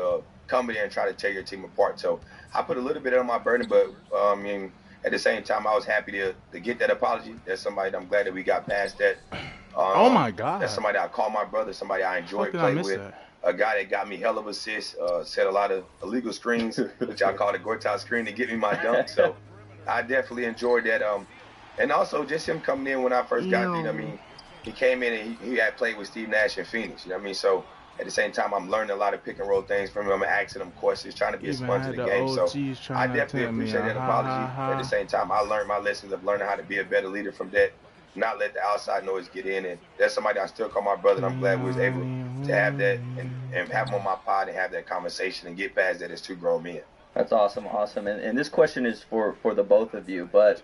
come in there and try to tear your team apart. So I put a little bit on my burden, but, I mean, at the same time, I was happy to get that apology. That's somebody that I'm glad that we got past that. Oh, my God. That's somebody I call my brother, somebody I enjoy playing with. A guy that got me hell of assists, set a lot of illegal screens, which I call the Gortat screen, to get me my dunk. So I definitely enjoyed that. And also just him coming in when I first got there. You know what I mean? He came in and he had played with Steve Nash in Phoenix. You know what I mean? So at the same time, I'm learning a lot of pick and roll things from him. I'm asking him questions, trying to be a sponge of the game. So I definitely appreciate that apology. At the same time, I learned my lessons of learning how to be a better leader from that. not let the outside noise get in. And that's somebody I still call my brother, and I'm glad we was able to have that and have him on my pod and have that conversation and get past that as two grown men. That's awesome. And this question is for the both of you, but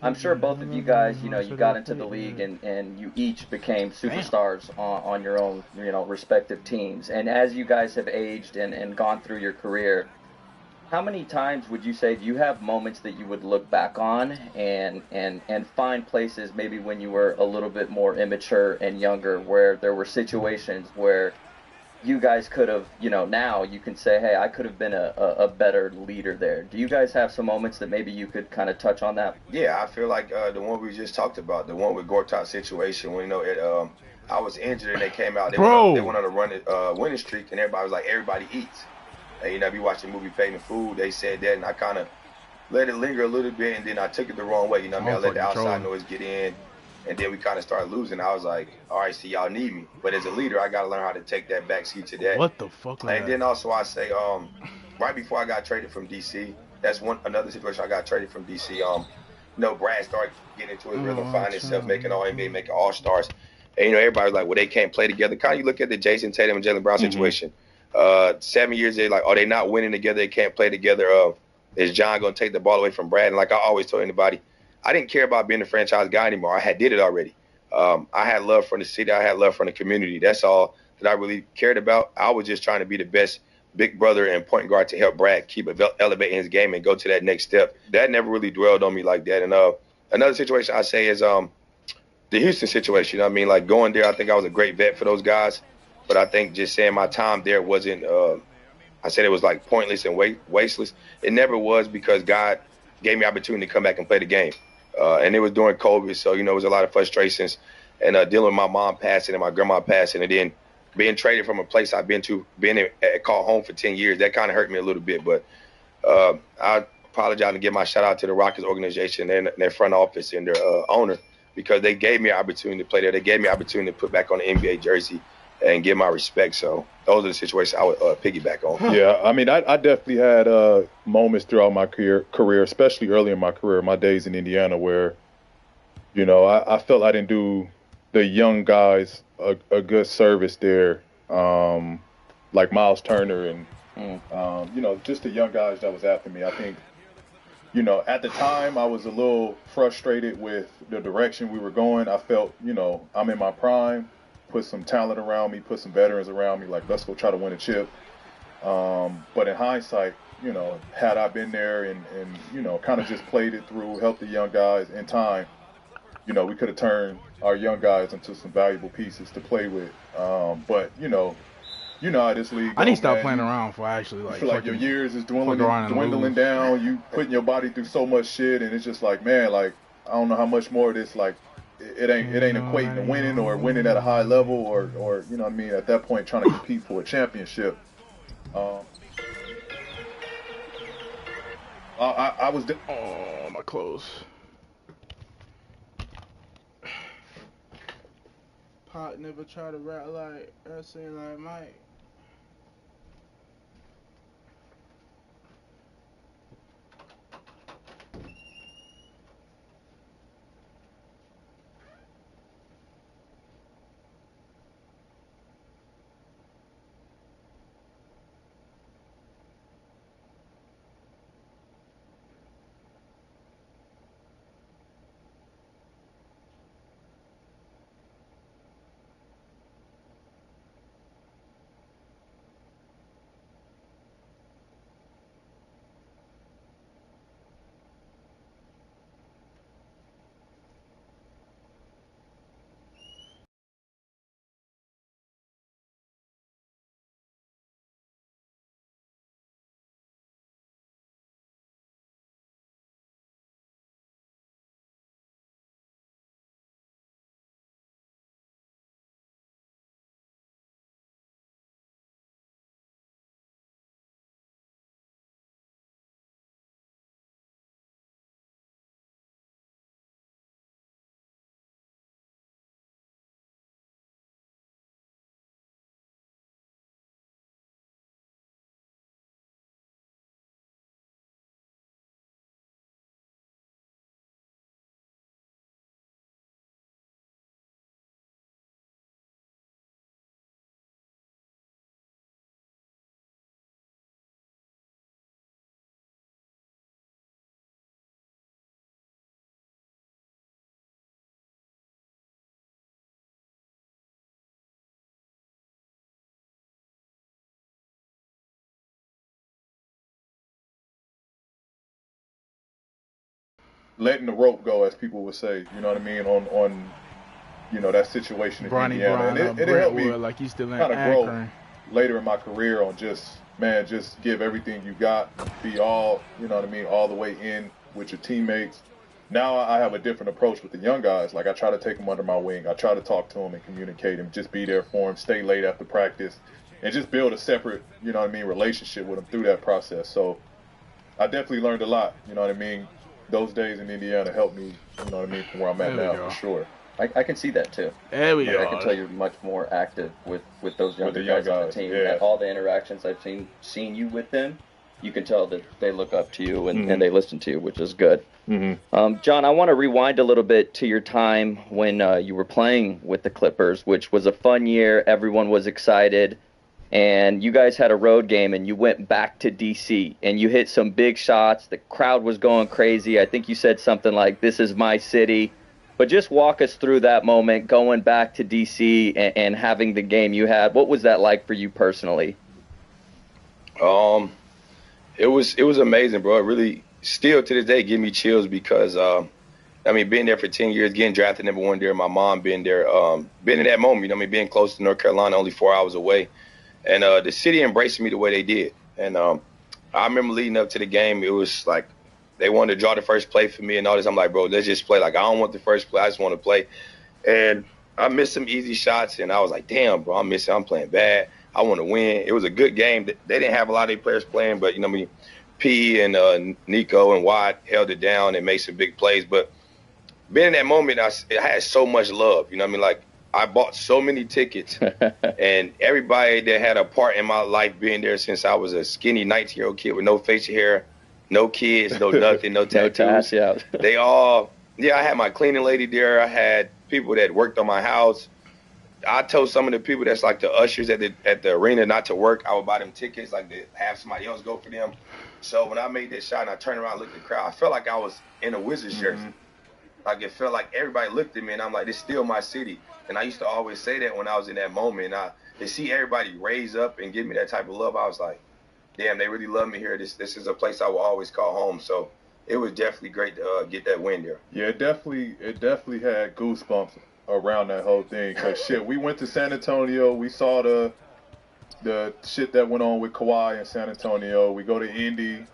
I'm sure both of you guys, you got into the league and you each became superstars on your own, respective teams. And as you guys have aged and gone through your career, how many times would you say do you have moments that you would look back on and find places maybe when you were a little bit more immature and younger where there were situations where you guys could have, now you can say, hey, I could have been a better leader there. Do you guys have some moments that maybe you could kind of touch on that? Yeah, I feel like the one we just talked about, the one with Gortat's situation, when, I was injured and they came out, they went on a winning streak, and everybody was like, everybody eats. And, if you watch the movie Paying Food, they said that, and I kind of let it linger a little bit, and then I took it the wrong way. I let the outside noise get in. And then we kind of started losing. I was like, all right, see, y'all need me. But as a leader, I got to learn how to take that backseat to that. What the fuck? And then also I say, right before I got traded from D.C., that's another situation I got traded from D.C. Brad started getting into his rhythm, finding himself, making All-NBA, making All-Stars. And, everybody was like, well, they can't play together. Kind of you look at the Jason Tatum and Jaylen Brown situation. 7 years, they're like, they not winning together. They can't play together. Is John going to take the ball away from Brad? And like I always told anybody, I didn't care about being a franchise guy anymore. I did it already. I had love from the city. I had love from the community. That's all that I really cared about. I was just trying to be the best big brother and point guard to help Brad keep elevating his game and go to that next step. That never really dwelled on me like that. And another situation I say is the Houston situation. Like going there, I think I was a great vet for those guys. But I think just saying my time there wasn't I said it was like pointless and wasteless. It never was, because God gave me opportunity to come back and play the game. And it was during COVID, so, it was a lot of frustrations. And dealing with my mom passing and my grandma passing, and then being traded from a place I've been to, called home for 10 years, that kind of hurt me a little bit. But I apologize and give my shout out to the Rockets organization and their front office and their owner, because they gave me an opportunity to play there. They gave me an opportunity to put back on the NBA jersey and give my respect. So those are the situations I would piggyback on. Yeah, I definitely had moments throughout my career, especially early in my career, my days in Indiana, where, I felt I didn't do the young guys a good service there, like Miles Turner and, just the young guys that was after me. I think, at the time I was a little frustrated with the direction we were going. I felt, I'm in my prime. Put some talent around me, put some veterans around me, like, let's go try to win a chip. But in hindsight, had I been there and kind of just played it through, helped the young guys in time, we could have turned our young guys into some valuable pieces to play with. But, how this league goes, I need to stop playing around for actually, like, feel like your years is dwindling down. You putting your body through so much shit, and it's just like, man, like, I don't know how much more of this, like, it ain't equating to winning or winning at a high level or at that point trying to compete for a championship. I was my clothes. Pot never tried to rap like us, like Mike. letting the rope go, as people would say. You know what I mean? On that situation in Bronny Indiana, Brown, and it helped me like he's still in kind of grow Akron. later in my career on just give everything you got, be all, all the way in with your teammates. Now I have a different approach with the young guys. Like, I try to take them under my wing. I try to talk to them and communicate and just be there for them, stay late after practice, and just build a separate, relationship with them through that process. So I definitely learned a lot, Those days in Indiana helped me, from where I'm at now, for sure. I can see that too. There we go. I can tell you're much more active with those younger young guys on the team. yeah. All the interactions I've seen you with them, you can tell that they look up to you and they listen to you, which is good. Mm-hmm. John, I want to rewind a little bit to your time when you were playing with the Clippers, which was a fun year. Everyone was excited. And you guys had a road game, and you went back to D.C., and you hit some big shots. The crowd was going crazy. I think you said something like, "This is my city." But just walk us through that moment, going back to D.C. and having the game you had. What was that like for you personally? It was amazing, bro. It really, still to this day, give me chills because, being there for 10 years, getting drafted #1 there, my mom being there, being in that moment, being close to North Carolina, only 4 hours away. And the city embraced me the way they did. And I remember leading up to the game, it was like they wanted to draw the first play for me and all this. I'm like, bro, let's just play. Like, I don't want the first play. I just want to play. And I missed some easy shots, and I was like, damn, bro, I'm playing bad. I want to win. It was a good game. They didn't have a lot of their players playing, but, P and Nico and Watt held it down and made some big plays. But being in that moment, I had so much love. Like, I bought so many tickets, and everybody that had a part in my life being there since I was a skinny 19-year-old kid with no facial hair, no kids, no nothing, no tattoos. They all, I had my cleaning lady there. I had people that worked on my house. I told some of the people that's like the ushers at the arena not to work. I would buy them tickets, like to have somebody else go for them. So when I made that shot and I turned around and looked at the crowd, I felt like I was in a Wizards jersey. Like, it felt like everybody looked at me, and I'm like, this is still my city. And I used to always say that when I was in that moment. And to see everybody raise up and give me that type of love, I was like, damn, they really love me here. This is a place I will always call home. So it was definitely great to get that win there. Yeah, it definitely had goosebumps around that whole thing. Because, shit, we went to San Antonio. We saw the shit that went on with Kawhi in San Antonio. We go to Indy.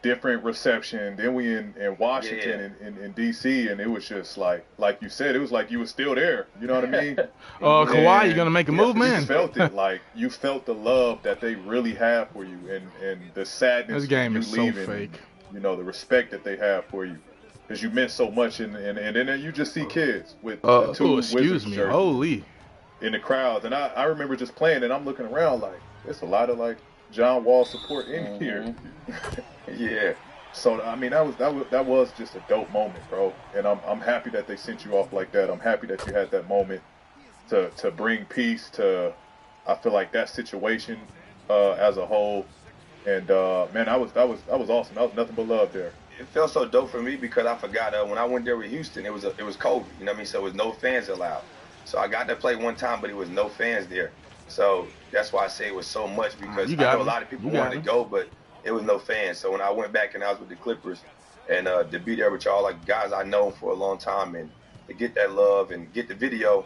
Different reception. Then we in Washington in D.C. and it was just like you said, it was like you were still there. You know what I mean? Kawhi, you gonna make a move, man? You felt it, like you felt the love that they really have for you, and the sadness. This game of is you so leaving, fake. The respect that they have for you, because you meant so much, and then you just see kids with the two Wizards jerseys holy in the crowds, and I remember just playing, and I'm looking around like there's a lot of like John Wall support in here. Yeah. So that was just a dope moment, bro. And I'm happy that they sent you off like that. I'm happy that you had that moment to bring peace to, I feel like, that situation as a whole. And man, that was awesome. That was nothing but love there. It felt so dope for me because I forgot when I went there with Houston, it was COVID. You know what I mean? So it was no fans allowed. So I got to play one time, but it was no fans there. So that's why I say it was so much, because I know a lot of people wanted to go, but it was no fans. So when I went back and I was with the Clippers, and to be there with y'all, like guys I know for a long time, and to get that love and get the video,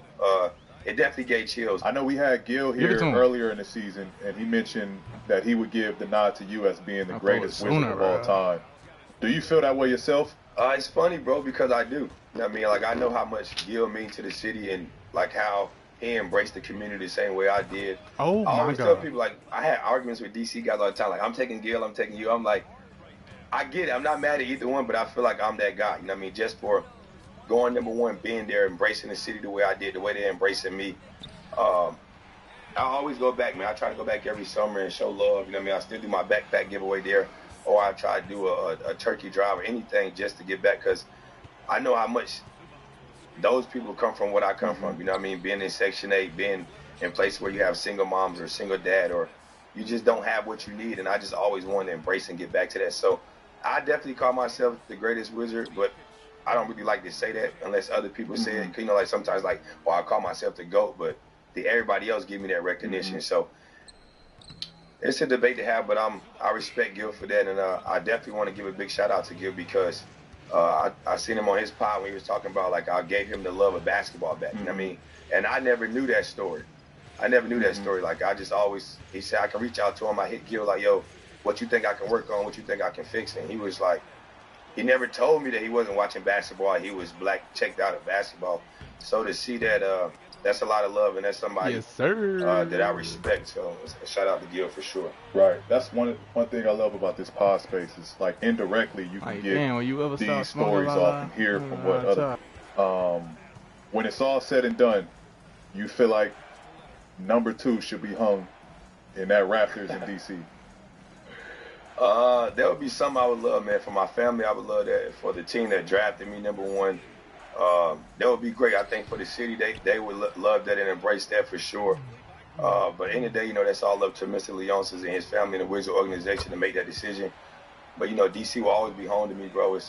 it definitely gave chills. I know we had Gil here earlier in the season, and he mentioned that he would give the nod to you as being the greatest Wizard of all time. Do you feel that way yourself? It's funny, bro, because I do. You know what I mean? Like, I know how much Gil means to the city, and like how he embraced the community the same way I did. I always tell people, like, I had arguments with DC guys all the time. Like, I'm taking Gil, I'm taking you. I'm like, I get it. I'm not mad at either one, but I feel like I'm that guy. You know what I mean? Just for going #1, being there, embracing the city the way I did, the way they're embracing me. I always go back, man. I try to go back every summer and show love. You know what I mean? I still do my backpack giveaway there, or I try to do a turkey drive or anything just to get back, because I know how much those people come from what I come from. You know what I mean? Being in Section 8, being in places where you have single moms or single dad, or you just don't have what you need. And I just always wanted to embrace and get back to that. So I definitely call myself the greatest Wizard, but I don't really like to say that unless other people say it. You know, like sometimes like, well, I call myself the GOAT, but everybody else give me that recognition. So it's a debate to have, but I respect Gil for that. And I definitely want to give a big shout out to Gil, because I seen him on his pod when he was talking about like I gave him the love of basketball back. You know what I mean? And I never knew that story. Like I just always, he said I can reach out to him. I hit Gil like, yo, what you think I can work on? What you think I can fix? And he was like, he never told me that he wasn't watching basketball. He was checked out of basketball. So to see that, that's a lot of love, and that's somebody that I respect. So shout out to Gil for sure. Right. That's one thing I love about this pod space is like indirectly you can get these stories off and hear from what other. When it's all said and done, you feel like number 2 should be hung in that Raptors in DC. That would be something I would love, man. For my family, I would love that. For the team that drafted me, number 1, that would be great. I think for the city, they would love that and embrace that for sure. But in the day, that's all up to Mr. Leonsis and his family and the Wizard organization to make that decision. But DC will always be home to me, bro.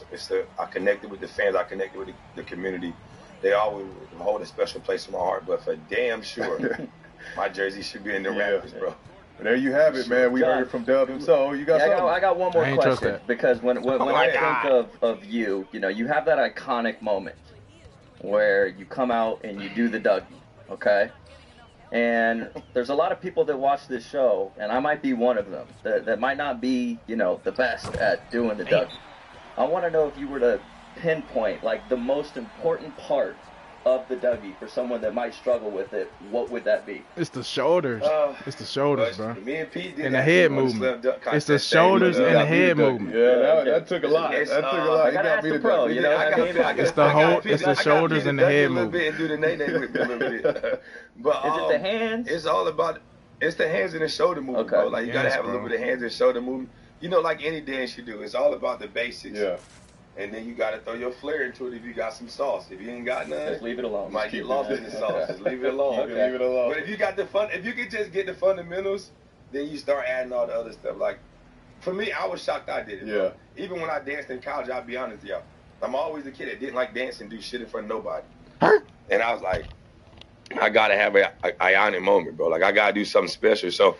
I connected with the fans. I connected with the community. They always hold a special place in my heart. But for damn sure, my jersey should be in the Raptors, bro. There you have it, man. We heard it from Dub himself. You got something? I got one more question because when I think of you, you have that iconic moment where you come out and you do the Dougie, okay? And there's a lot of people that watch this show, and I might be one of them, that might not be, the best at doing the Dougie. I want to know if you were to pinpoint, like, the most important part of the Dougie for someone that might struggle with it, what would that be? It's the shoulders. It's the shoulders, bro. Me and Pete did and the head movement. It's the shoulders and the head movement. Yeah, that took a lot. That took a lot. I gotta ask the pro. You know what I mean? It's the shoulders and the head movement. And do the nay-nay with me a little bit. But is it the hands? It's all about. It's the hands and the shoulder movement, bro. Like you gotta have a little bit of hands and shoulder movement. Like any dance you do, it's all about the basics. Yeah. And then you gotta throw your flair into it if you got some sauce. If you ain't got none, just leave it alone. Might get lost in the sauce. Just leave it alone. Leave it alone. But if you got if you can just get the fundamentals, then you start adding all the other stuff. Like for me, I was shocked I did it. Bro. Even when I danced in college, I'll be honest with y'all. I'm always a kid that didn't like dancing, do shit in front of nobody. And I was like, I gotta have an ionic moment, bro. Like I gotta do something special. So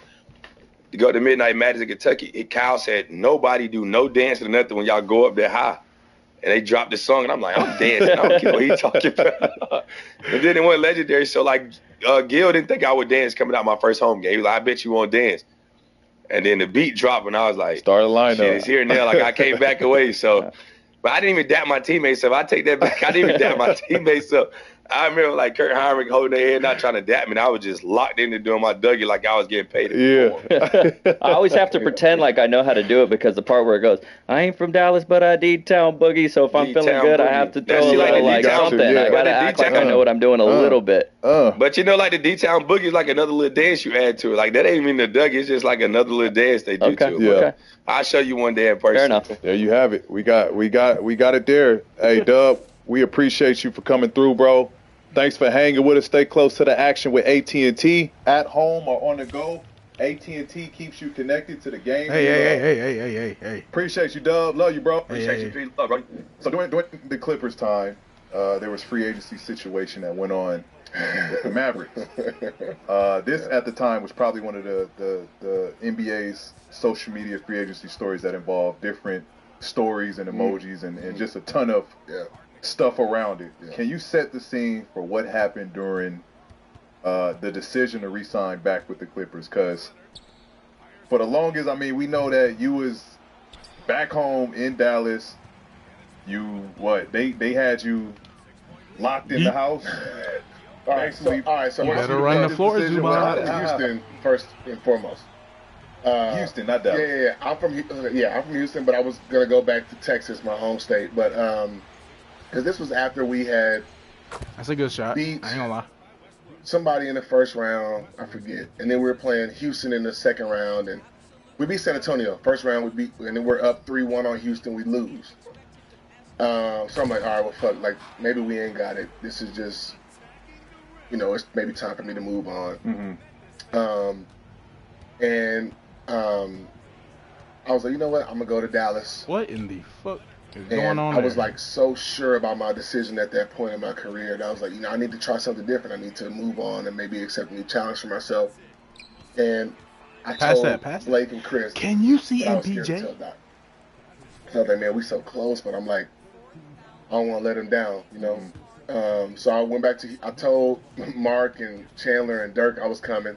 to go to Midnight Madness in Kentucky, Kyle said nobody do no dancing or nothing when y'all go up there high. And they dropped the song, and I'm like, I'm dancing. I don't care what he's talking about. And then it went legendary. So, like, Gil didn't think I would dance coming out my first home game. He was like, I bet you won't dance. And then the beat dropped, and I was like, start a lineup. Shit, it's here and there. Like, I came back away. So, but I didn't even dap my teammates up. I take that back. I didn't even dap my teammates up. I remember, like, Kurt Heinrich holding their head, not trying to dap me. And I was just locked into doing my Dougie like I was getting paid to perform. I always have to pretend like I know how to do it because the part where it goes, I ain't from Dallas, but I D-Town Boogie, so if I'm feeling good, I have to throw a little, like, something. I got to act like I know what I'm doing a little bit. But, like, the D-Town Boogie is like another little dance you add to it. Like, that ain't even the Dougie. It's just like another little dance they do to it. Okay. I'll show you one day in person. Fair enough. There you have it. We got it there. Hey, Dub, we appreciate you for coming through, bro. Thanks for hanging with us. Stay close to the action with AT&T at home or on the go. AT&T keeps you connected to the game. Hey. Appreciate you, Dub. Love you, bro. Appreciate you, Pete. Love, bro. So during the Clippers time, there was free agency situation that went on with the Mavericks. This at the time was probably one of the NBA's social media free agency stories that involved different stories and emojis and just a ton of stuff around it. Can you set the scene for what happened during the decision to re-sign back with the Clippers? Because for the longest, we know that you was back home in Dallas. They had you locked in the house. All right, so you better run the floor, Zubac. Houston first and foremost. Houston, not Dallas. Yeah. I'm from Houston, but I was gonna go back to Texas, my home state. But because this was after we had. That's a good shot. I ain't gonna lie. Somebody in the first round, I forget, and then we were playing Houston in the second round, and we beat San Antonio. First round we beat, and then we're up 3-1 on Houston. We lose. So I'm like, all right, well, fuck, like maybe we ain't got it. This is just, it's maybe time for me to move on. I was like, you know what? I'm gonna go to Dallas. What in the fuck is And going on? I was like so sure about my decision at that point in my career that I was like, I need to try something different. I need to move on and maybe accept a new challenge for myself. And I told Blake and Chris. Can you see MPJ? I was like, man, we so close, but I'm like, I don't want to let him down, you know. So I went back I told Mark and Chandler and Dirk I was coming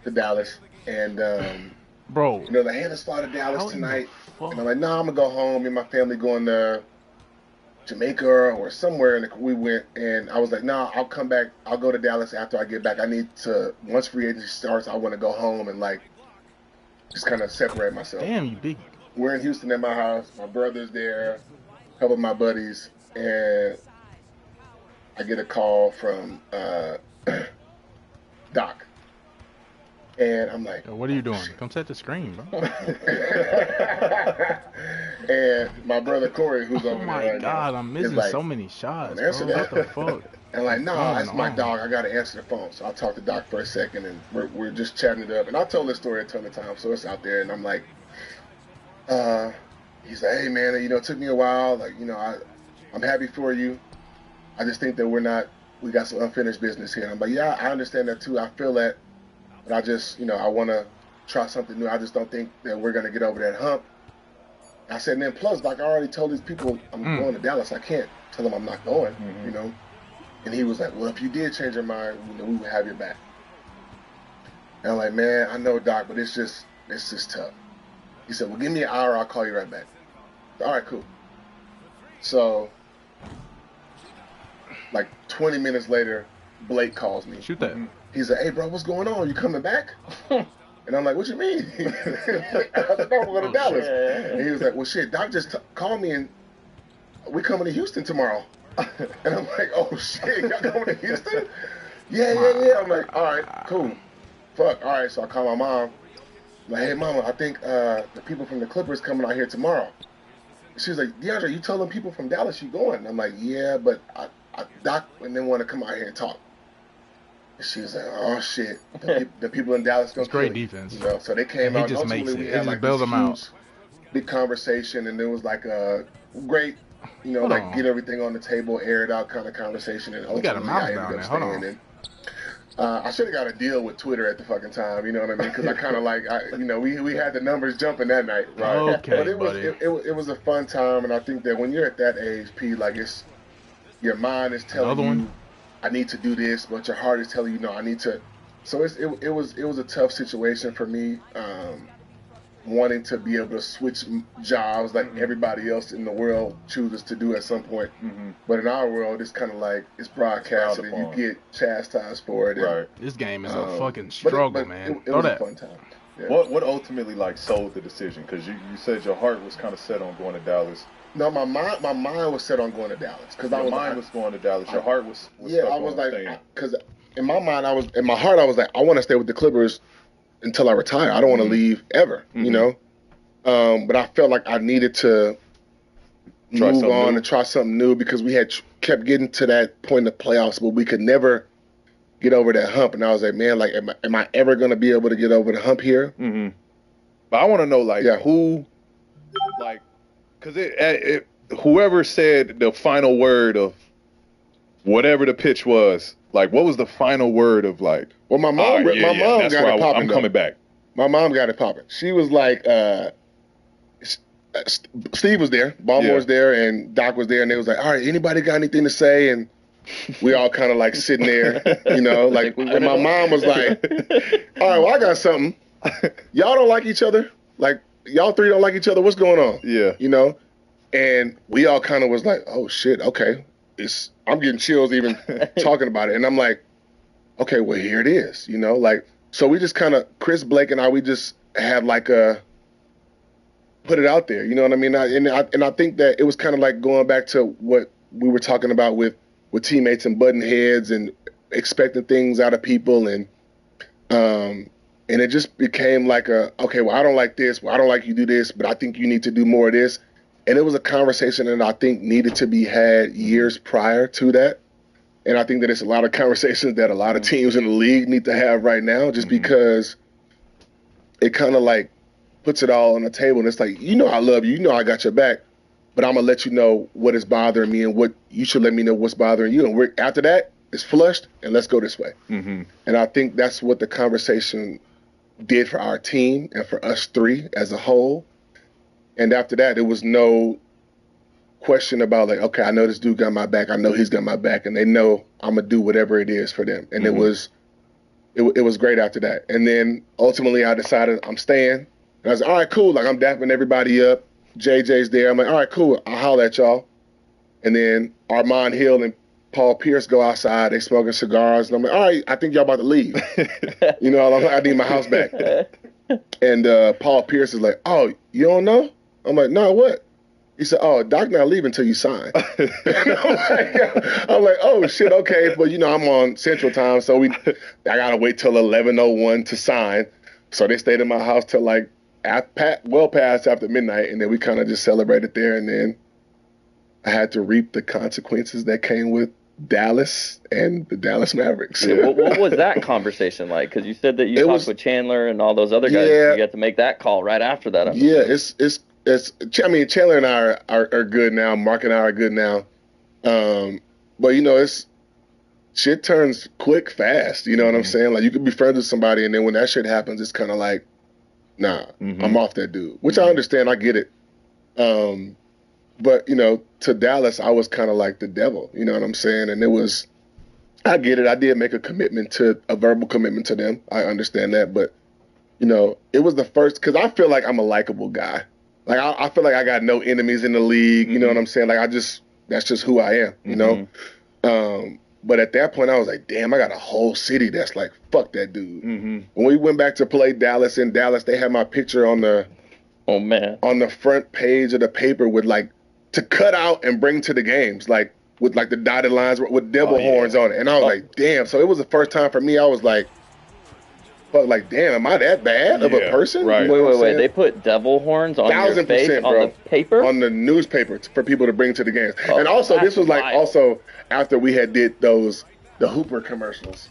to Dallas, and Bro, you know, they had to fly to Dallas tonight, and I'm like, nah, I'm gonna go home. Me and my family going to Jamaica or somewhere, and we went. And I was like, nah, I'll come back. I'll go to Dallas after I get back. I need to, once free agency starts, I want to go home and like just kind of separate myself. Damn, you big. We're in Houston at my house. My brother's there, a couple of my buddies, and I get a call from Doc. And I'm like, Yo, what are you doing? Come set the screen, bro. And my brother Corey, who's over there right now. Oh my God, I'm missing like, so many shots, answer bro. that. What the fuck? And like, no, it's my dog. I gotta answer the phone. So I talked to Doc for a second, and we're just chatting it up. And I told this story a ton of times, so it's out there. And I'm like, he's like, hey man, you know, it took me a while. Like, you know, I'm happy for you. I just think that we got some unfinished business here. And I'm like, yeah, I understand that too. I feel that, but I just, you know, I want to try something new. I just don't think that we're gonna get over that hump. I said, and then plus, like I already told these people I'm going to Dallas. I can't tell them I'm not going, you know. And he was like, well, if you did change your mind, you know, we would have your back. And I'm like, man, I know, Doc, but it's just tough. He said, well, give me an hour. I'll call you right back. All right, cool. So, like 20 minutes later, Blake calls me. Shoot that. He's like, hey, bro, what's going on? You coming back? And I'm like, what you mean? I said, no, I'm going to Dallas. Shit. And he was like, well, shit, Doc just called me and we coming to Houston tomorrow. And I'm like, oh, shit, y'all coming to Houston? Yeah. I'm like, all right, cool. Fuck, all right. So I call my mom. I'm like, hey, mama, I think the people from the Clippers coming out here tomorrow. She's like, DeAndre, you telling people from Dallas you going? I'm like, yeah, but Doc and then want to come out here and talk. She was like, "Oh shit, the people in Dallas gonna It's great kill you." defense. You know, so they came He out. just Ultimately, makes it. we He had just like bails this them huge, out. big conversation, and it was like a great, you know, Hold like on. get everything on the table, air it out kind of conversation. And We got a ultimately, mouse I down ended there. up Hold on. staying. And I should have got a deal with Twitter at the fucking time. You know what I mean? Because I kind of like, you know, we had the numbers jumping that night, right? Okay, But it was buddy. it was a fun time, and I think that when you're at that age, P, like your mind is telling Another you, one? I need to do this, but your heart is telling you, no, I need to. So it was a tough situation for me, wanting to be able to switch jobs like everybody else in the world chooses to do at some point. But in our world, it's kind of like it's broadcasted and you get chastised for it. Right. This game is a fucking but struggle, man. It Throw was that. a fun time. Yeah. What ultimately like sold the decision? Because you said your heart was kind of set on going to Dallas. No, my mind was set on going to Dallas because Your mind was going to Dallas. Your heart was yeah. stuck I was on like, staying. because in my mind, in my heart, I was like, I want to stay with the Clippers until I retire. I don't want to leave ever, you know. But I felt like I needed to move on and try something new because we had kept getting to that point in the playoffs, but we could never get over that hump. And I was like, man, like, am I ever going to be able to get over the hump here? But I want to know, like, who, like, because whoever said the final word of whatever the pitch was, like, what was the final word of, like, well, my mom, got it popping. I'm coming back. My mom got it popping. She was like, Steve was there, Ballmore was there, and Doc was there, and they was like, all right, anybody got anything to say? And we all kind of like sitting there, you know, like, and my mom was like, all right, well, I got something. Y'all don't like each other? Like, y'all three don't like each other? What's going on? Yeah. You know? And we all kind of was like, oh, shit, okay. I'm getting chills even talking about it. And I'm like, okay, well, here it is, you know? Like, so we just kind of, Chris, Blake, and I, we just had like put it out there, you know what I mean? And I think that it was kind of like going back to what we were talking about with teammates and button heads and expecting things out of people. And it just became like okay, well, I don't like this. Well, I don't like you do this, but I think you need to do more of this. And it was a conversation that I think needed to be had years prior to that. And I think that it's a lot of conversations that a lot of teams in the league need to have right now just because it kind of like puts it all on the table. And it's like, you know I love you. You know I got your back. But I'm going to let you know what is bothering me and what you should let me know what's bothering you. And after that, it's flushed and let's go this way. And I think that's what the conversation did for our team and for us three as a whole. And after that, it was no question about like, okay, I know this dude got my back. I know he's got my back, and they know I'm gonna do whatever it is for them. And it was great after that. And then ultimately, I decided I'm staying. And I was like, all right, cool. Like I'm dapping everybody up. JJ's there. I'm like, all right, cool. I'll holler at y'all. And then Armand Hill and Paul Pierce go outside. They smoking cigars. And I'm like, all right, I think y'all about to leave. You know, I'm like, I need my house back. And Paul Pierce is like, oh, you don't know? I'm like, no, what? He said, oh, Doc not leaving until you sign. I'm like, oh, shit, okay. But, you know, I'm on Central Time, so I got to wait till 11:01 to sign. So they stayed in my house till like well past after midnight, and then we kind of just celebrated there. And then I had to reap the consequences that came with Dallas and the Dallas Mavericks. Yeah, what was that conversation like? Because you said that you talked with Chandler and all those other guys. Yeah, you got to make that call right after that. Yeah, it's. I mean, Chandler and I are good now. Mark and I are good now. But you know, shit turns quick, fast. You know what I'm saying? Like you could be friends with somebody, and then when that shit happens, it's kind of like, nah, I'm off that dude. Which I understand. I get it. But you know, to Dallas, I was kind of like the devil. You know what I'm saying? And I get it. I did make a verbal commitment to them. I understand that, but you know, it was the first because I feel like I'm a likable guy. Like I feel like I got no enemies in the league. You know what I'm saying? Like that's just who I am. You know. But at that point, I was like, damn, I got a whole city that's like, fuck that dude. When we went back to play Dallas in Dallas, they had my picture on the front page of the paper with like to cut out and bring to the games, like with like the dotted lines with devil horns on it. And I was like, damn. So it was the first time for me. I was like, fuck, like, damn, am I that bad of a person? Right. Wait. They put devil horns on your face on the paper? On the newspaper for people to bring to the games. And also, this was like also after we had did the Hooper commercials.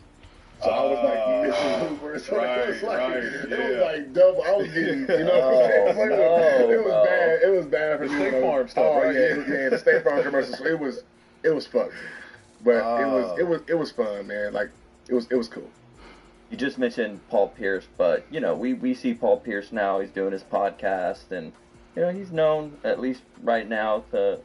So I was like missing Hooper. So it was like double. I was getting, you know, it was bad. It was bad for the State Farm stuff, right? Yeah, the State Farm commercials. So it was fun, but it was fun, man. Like it was cool. You just mentioned Paul Pierce, but you know we see Paul Pierce now. He's doing his podcast, and you know he's known at least right now to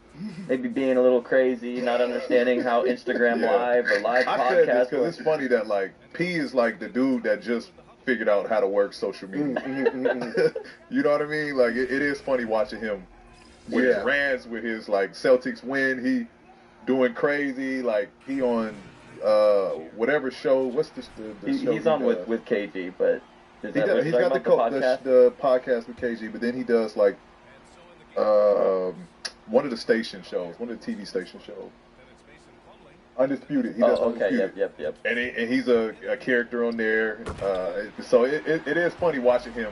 maybe being a little crazy, not understanding how Instagram Live or live podcast. Because it's funny that like P is like the dude that just figured out how to work social media. You know what I mean? Like it is funny watching him with his rants, with his like Celtics win. He doing crazy, like he on. Whatever show. What's the show? He's on with KG, but he's got the podcast with KG. But then he does like one of the station shows, one of the TV station shows. Undisputed. He does Undisputed. Yep. And he's a character on there. So it is funny watching him.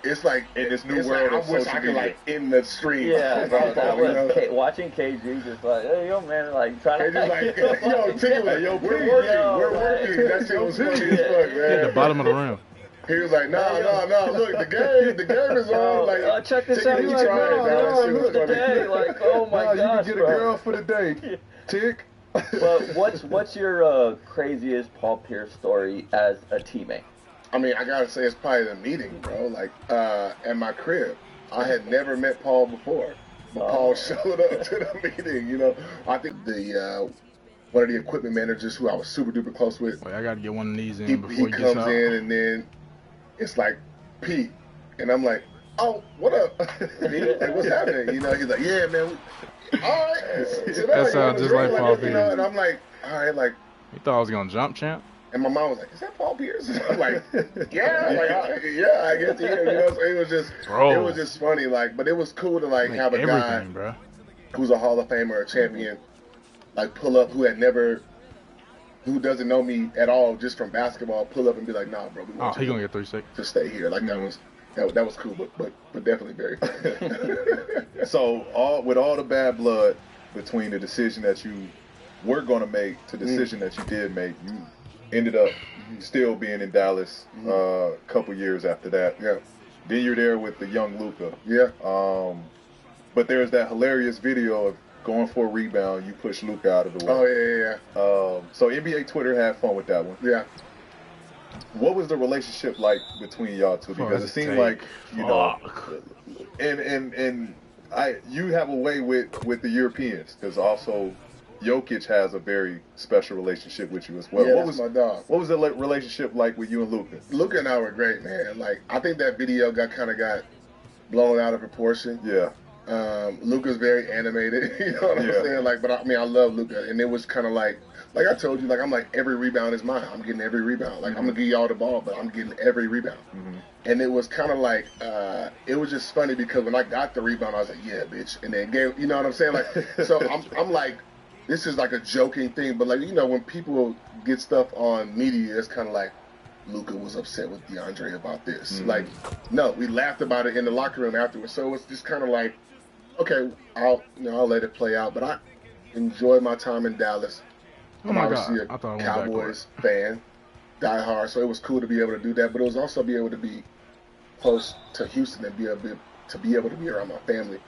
It's like in this new world of social media. Like in the street. Yeah, bro, that was watching KG just like, hey, yo, man, like trying to like, yo, we're working. That shit was funny as fuck, man. At the bottom of the room. He was like, no, look, the game is on. Like, check this out. He's like, no, the day. Like, oh my gosh, you can get a girl for the day. Tick. But what's your craziest Paul Pierce story as a teammate? I mean, I gotta say it's probably the meeting, bro. Like, at my crib, I had never met Paul before, but Paul showed up to the meeting. You know, I think the one of the equipment managers who I was super duper close with. Wait, I gotta get one of these in before he comes in, and then it's like Pete, and I'm like, oh, what up? Like, what's happening? You know, he's like, yeah, man. All right. That sounds just like Paul Pierce. You know, and I'm like, all right, like. You thought I was gonna jump, champ? And my mom was like, "Is that Paul Pierce?" I'm like, "Yeah, I guess he is." You know, so it was just funny, like, but it was cool to like have a guy bro, who's a Hall of Famer, a champion, like pull up who doesn't know me at all, just from basketball, pull up and be like, "Nah, bro, we want he gonna get 3-6 to stay here." Like that was cool, but definitely very funny. So with all the bad blood between the decision that you were gonna make to the decision that you did make, you ended up still being in Dallas a couple years after that. Yeah. Then you're there with the young Luka. Yeah. But there's that hilarious video of going for a rebound, you push Luka out of the way. Oh, yeah. So NBA Twitter had fun with that one. Yeah. What was the relationship like between y'all two? Because it seemed like, you know, and you have a way with the Europeans, because also Jokic has a very special relationship with you as well. Yeah, What that's was my dog. What was the relationship like with you and Luka? Luka and I were great, man. Like, I think that video got blown out of proportion. Yeah. Luka's very animated, you know what I'm saying? Like, but I mean, I love Luka, and it was kind of like I told you, like, I'm like, every rebound is mine. I'm getting every rebound. Like, I'm gonna give y'all the ball, but I'm getting every rebound. And it was kind of like, it was just funny because when I got the rebound, I was like, yeah, bitch, and then gave, you know what I'm saying? Like, so I'm like, this is like a joking thing, but like, you know, when people get stuff on media, it's kind of like, Luka was upset with DeAndre about this. Like, no, we laughed about it in the locker room afterwards. So it's just kind of like, okay, I'll let it play out. But I enjoyed my time in Dallas. Oh my obviously God. I thought a Cowboys fan, die hard. So it was cool to be able to do that. But it was also be able to be close to Houston and be able to be around my family.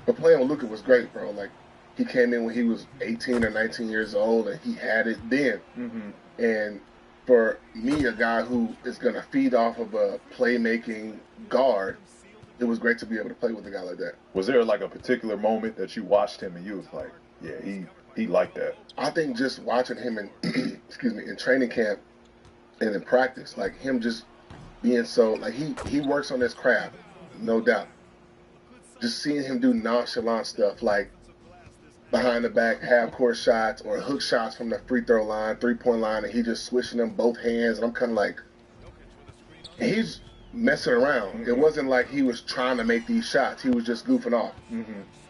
But playing with Luka was great, bro. Like, he came in when he was 18 or 19 years old, and he had it then. And for me, a guy who is going to feed off of a playmaking guard, it was great to be able to play with a guy like that. Was there like a particular moment that you watched him and you was like, yeah, he liked that? I think just watching him in in training camp and in practice, like him just being so, like, he works on his craft, no doubt. Just seeing him do nonchalant stuff like behind the back half-court shots or hook shots from the free throw line, three-point line, and he just switching them both hands, and I'm kind of like, he's messing around. It wasn't like he was trying to make these shots. He was just goofing off.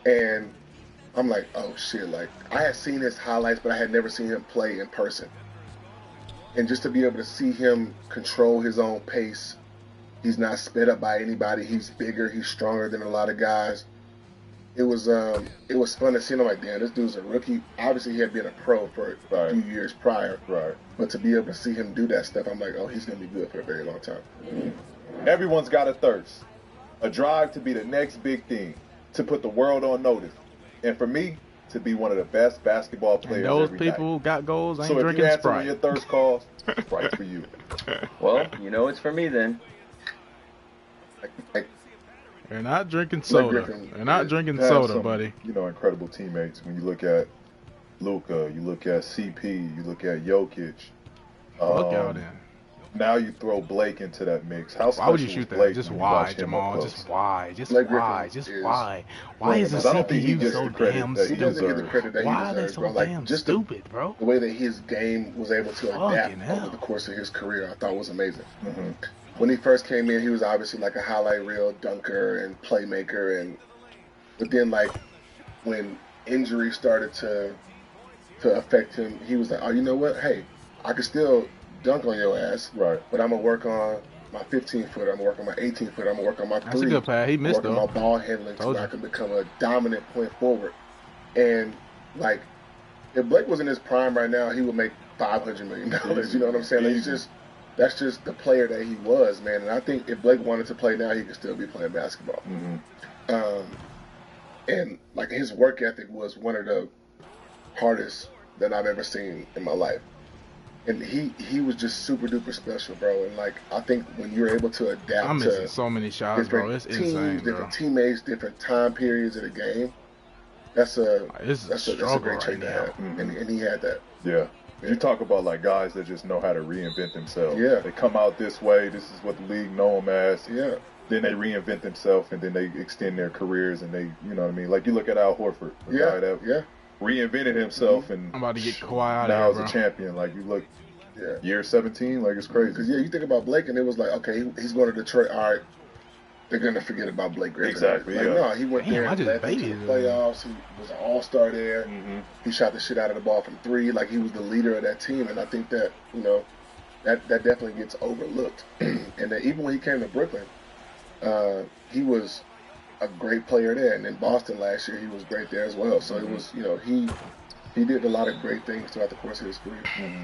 And I'm like, oh shit, like, I had seen his highlights, but I had never seen him play in person. And just to be able to see him control his own pace, he's not sped up by anybody. He's bigger, he's stronger than a lot of guys. It was fun to see him. I'm like, damn, this dude's a rookie. Obviously, he had been a pro for a few years prior. But to be able to see him do that stuff, I'm like, oh, he's going to be good for a very long time. Everyone's got a thirst, a drive to be the next big thing, to put the world on notice. And for me, to be one of the best basketball players and those every people night. Got goals, ain't so drinking if you Sprite. So your thirst calls, Sprite's for you. Well, you know it's for me then. They're not drinking soda. They're not drinking soda, buddy. You know, incredible teammates. When you look at Luka, you look at CP, you look at Jokic. Look out in. Now you throw Blake into that mix. How why would you shoot Blake that? Just why, Jamal? Just why? Just why? Just why? Why is the CPU so damn stupid? He doesn't get the credit that he deserves, why are they so bro. Like, damn just stupid, bro? The way that his game was able to adapt hell. over the course of his career, I thought was amazing. When he first came in, he was obviously like a highlight reel dunker and playmaker, but then like when injury started to affect him, he was like, oh, you know what? Hey, I can still dunk on your ass, but I'm gonna work on my 15-footer. I'm gonna work on my 18-footer. I'm gonna work on my three. That's a good pass. He missed on my ball handling so I can become a dominant point forward. And like, if Blake was in his prime right now, he would make $500 million. You know what I'm saying? Like, that's just the player that he was, man. And I think if Blake wanted to play now, he could still be playing basketball. And like, his work ethic was one of the hardest that I've ever seen in my life. And he was just super duper special, bro. And like, I think when you're able to adapt I'm missing to so many shots, bro. It's teams, insane, bro. different teammates, different time periods of the game, that's a great trait to have. And he had that. Yeah. You talk about like guys that just know how to reinvent themselves. Yeah. They come out this way. This is what the league know them as. Yeah. Then they reinvent themselves and then they extend their careers and they, you know what I mean? Like you look at Al Horford, the guy that reinvented himself and I'm about to get quiet now out is a champion. Like you look, year 17, like it's crazy. Because you think about Blake and it was like, okay, he's going to Detroit. All right, they're going to forget about Blake Griffin. Exactly. Like, no, he went there and led them to the playoffs. He was an all-star there. He shot the shit out of the ball from three. Like, he was the leader of that team. And I think that, you know, that definitely gets overlooked. And that even when he came to Brooklyn, he was a great player there. And in Boston last year, he was great there as well. So it was, you know, he did a lot of great things throughout the course of his career.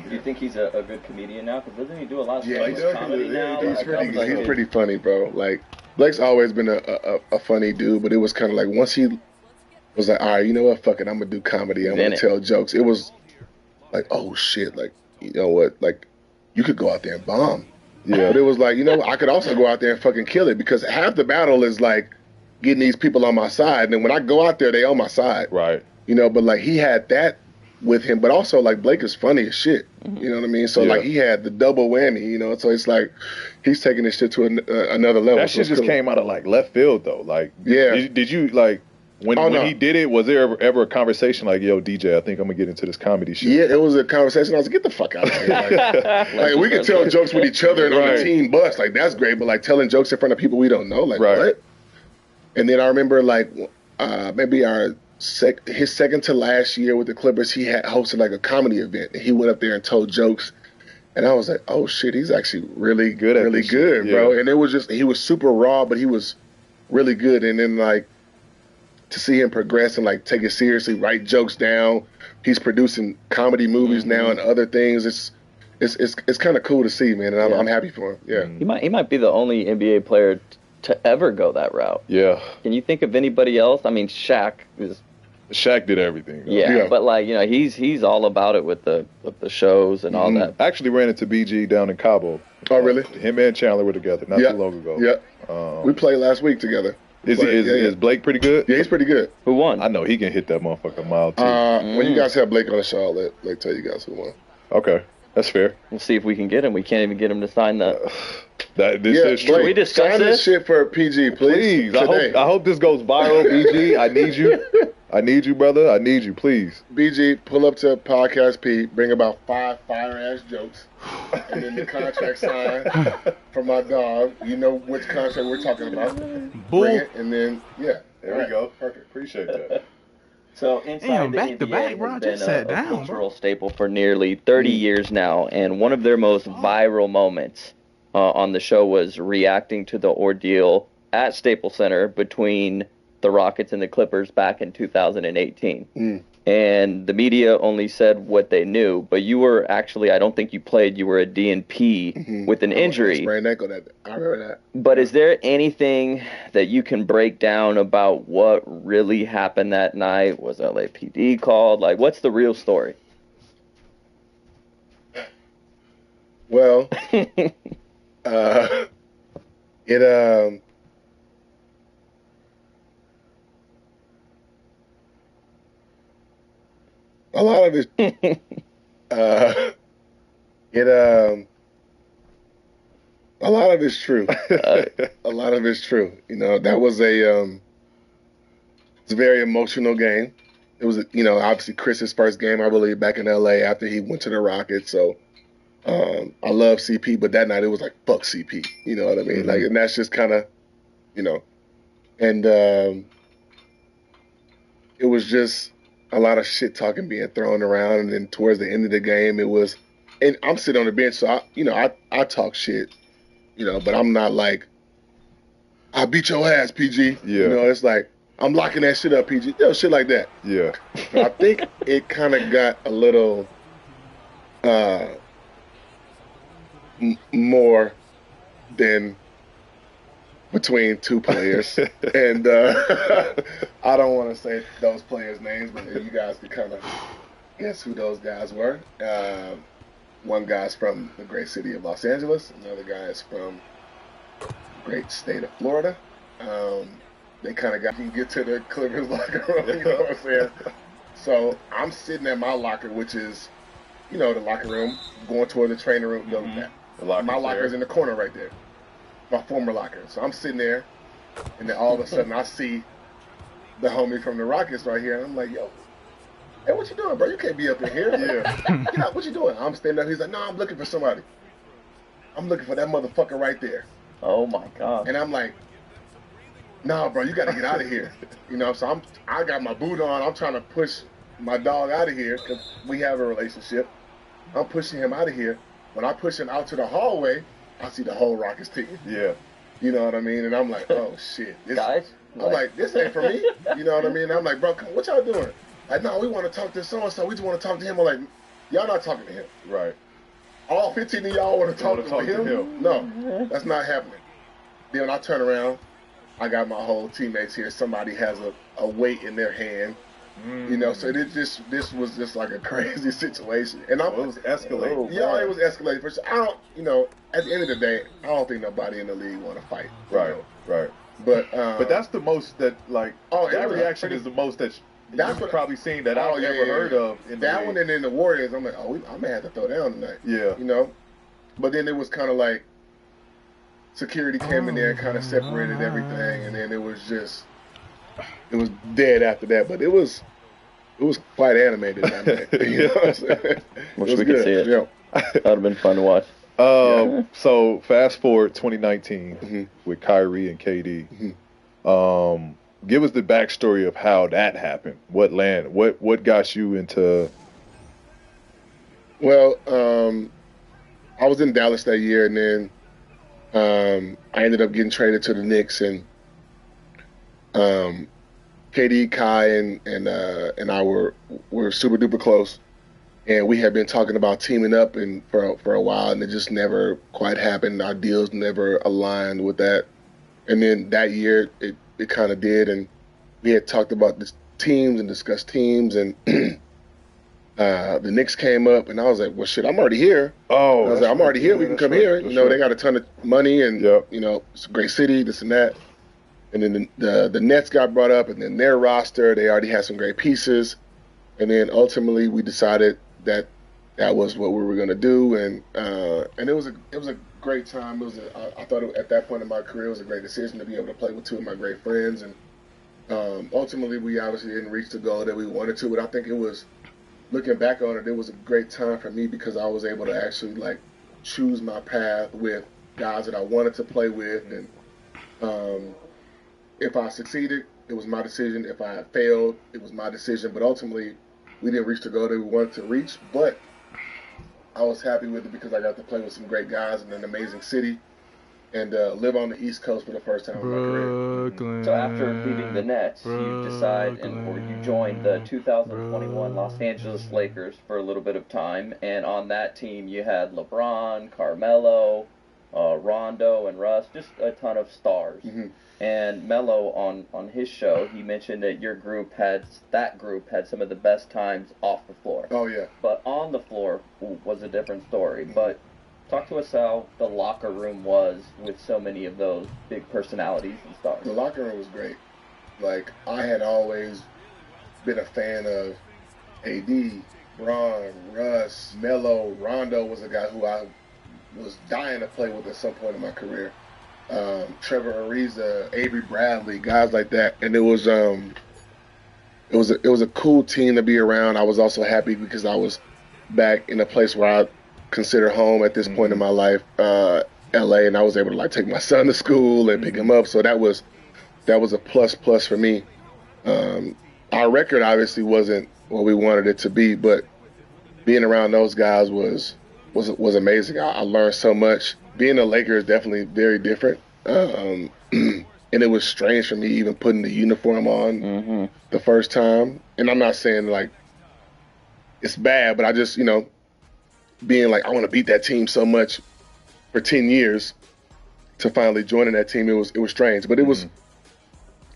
Do you think he's a good comedian now? Because doesn't he do a lot of stuff he with does. comedy now? He's pretty funny, bro. Like, Blake's always been a funny dude, but it was kind of like once he was like, all right, you know what, fuck it, I'm going to do comedy. I'm going to tell jokes. It was like, oh, shit, like, you know what, like, you could go out there and bomb. Yeah. But it was like, you know, I could also go out there and fucking kill it because half the battle is like, getting these people on my side. And then when I go out there, they on my side. Right. You know, but like he had that with him, but also like Blake is funny as shit. You know what I mean? So like he had the double whammy, you know. So it's like he's taking this shit to another level. That shit just came out of like left field though. Like, did you like when he did it? Was there ever a conversation like, yo, DJ, I think I'm gonna get into this comedy shit? Yeah, it was a conversation. I was like, get the fuck out of here. Like we can tell jokes with each other and on the team bus, like that's great. But like telling jokes in front of people we don't know, like what? And then I remember like maybe his second to last year with the Clippers, he had hosted like a comedy event. And he went up there and told jokes, and I was like, "Oh shit, he's actually really good, bro." And it was just he was super raw, but he was really good. And then like to see him progress and like take it seriously, write jokes down. He's producing comedy movies now and other things. It's kind of cool to see, man, and I'm happy for him. Yeah, he might be the only NBA player to ever go that route. Yeah. Can you think of anybody else? I mean, Shaq did everything. Yeah, but like, you know, he's all about it with the shows and all that. I actually ran into BG down in Cabo. Oh, really? Him and Chandler were together not too long ago. Yeah. We played last week together. Is Blake pretty good? Yeah, he's pretty good. Who won? I know he can hit that motherfucker mile too. When you guys have Blake on the show, I'll let Blake tell you guys who won. Okay, that's fair. We'll see if we can get him. We can't even get him to sign that. This is true. Blake, we discuss sign this shit for PG, please. I hope this goes viral, BG. I need you. I need you, brother. I need you, please. BG, pull up to Podcast P, bring about 5 fire-ass jokes, and then the contract signed for my dog. You know which contract we're talking about. Bring it, and then, there we go. Perfect. Appreciate that. So inside the NBA has been a cultural staple for nearly 30 years now, and one of their most viral moments on the show was reacting to the ordeal at Staples Center between the Rockets and the Clippers back in 2018. And the media only said what they knew, but you were actually, I don't think you played, you were a DNP with an injury. Sprained ankle, I remember that. But is there anything that you can break down about what really happened that night? Was LAPD called? Like, what's the real story? Well, a lot of it, a lot of it's true. A lot of it's true. You know, that was it's a very emotional game. It was, obviously Chris's first game, I believe, back in LA after he went to the Rockets. So, I love CP, but that night it was like, fuck CP. You know what I mean? Like, and that's just kind of, and it was just a lot of shit talking being thrown around. And then towards the end of the game, it was, and I'm sitting on the bench, so I talk shit, but I'm not like, I beat your ass, PG. Yeah. It's like, I'm locking that shit up, PG. Shit like that. Yeah. But I think it kind of got a little more than between two players. And I don't want to say those players' names, but you guys can kind of guess who those guys were. One guy's from the great city of Los Angeles. Another guy's from the great state of Florida. They kind of can get to the Clippers locker room, you know what I'm saying? So I'm sitting at my locker, which is, the locker room, going toward the training room. My locker's in the corner right there. My former locker. So I'm sitting there, and then all of a sudden I see the homie from the Rockets right here, and I'm like, yo, hey, what you doing, bro? You can't be up in here. Yeah. What you doing? I'm standing up. He's like, no, I'm looking for somebody. I'm looking for that motherfucker right there. Oh, my God. And I'm like, nah, bro, you got to get out of here. So I got my boot on. I'm trying to push my dog out of here because we have a relationship. I'm pushing him out of here. When I push him out to the hallway, I see the whole Rockets team. Yeah. You know what I mean? And I'm like, oh, shit. Guys? I'm like, this ain't for me. You know what I mean? And I'm like, bro, what y'all doing? Like, no, we want to talk to so-and-so. We just want to talk to him. I'm like, y'all not talking to him. Right. All 15 of y'all want to talk to him? No, that's not happening. Then when I turn around, I got my whole teammates here. Somebody has a weight in their hand. So this was just like a crazy situation. And it was escalating. Yeah, it was escalating. For sure. At the end of the day, I don't think nobody in the league want to fight. Right. But that's the most that like that reaction is the most that that's you've probably seen that I've ever heard of. In that one and then the Warriors, I'm like, I may have to throw down tonight. Yeah, you know. But then it was kind of like security came in there and kind of separated everything, and then it was dead after that. But it was quite animated that night. You know what I'm saying? Wish we could see it. Yeah. That would have been fun to watch. So fast forward 2019 with Kyrie and KD. Give us the backstory of how that happened. What got you into? Well, I was in Dallas that year, and then I ended up getting traded to the Knicks, and KD, Kai, and I were super duper close. And we had been talking about teaming up for a while, and it just never quite happened. Our deals never aligned with that. And then that year, it kind of did, and we had talked about this teams and discussed teams, and the Knicks came up, and I was like, well, shit, I'm already here. Oh, I was like, I'm already here. We can come here. You know, they got a ton of money, and you know, it's a great city, this and that. And then the Nets got brought up, and then their roster, they already had some great pieces. And then ultimately, we decided that was what we were going to do, and it was a great time. I thought at that point in my career it was a great decision to be able to play with two of my great friends, and ultimately we obviously didn't reach the goal that we wanted to. But I think it was, looking back on it, it was a great time for me because I was able to actually like choose my path with guys that I wanted to play with, and if I succeeded, it was my decision. If I failed, it was my decision. But ultimately, we didn't reach the goal that we wanted to reach, but I was happy with it because I got to play with some great guys in an amazing city and live on the East Coast for the first time in my career. So after leaving the Nets, you decide or you joined the 2021 Los Angeles Lakers for a little bit of time, and on that team you had LeBron, Carmelo, Rondo, and Russ, just a ton of stars. And Melo on his show, he mentioned that your group had some of the best times off the floor. Oh yeah. But on the floor was a different story. But talk to us how the locker room was with so many of those big personalities and stars. The locker room was great. Like, I had always been a fan of AD, Bron, Russ, Melo. Rondo was a guy who I was dying to play with at some point in my career. Trevor Ariza, Avery Bradley, guys like that, and it was a cool team to be around. I was also happy because I was back in a place where I consider home at this point in my life, LA, and I was able to like take my son to school and pick him up. So that was a plus for me. Our record obviously wasn't what we wanted it to be, but being around those guys was amazing. I learned so much. Being a Laker is definitely very different. And it was strange for me even putting the uniform on the first time. And I'm not saying like it's bad, but I just, you know, being like, I want to beat that team so much for 10 years to finally joining that team, it was strange. But it was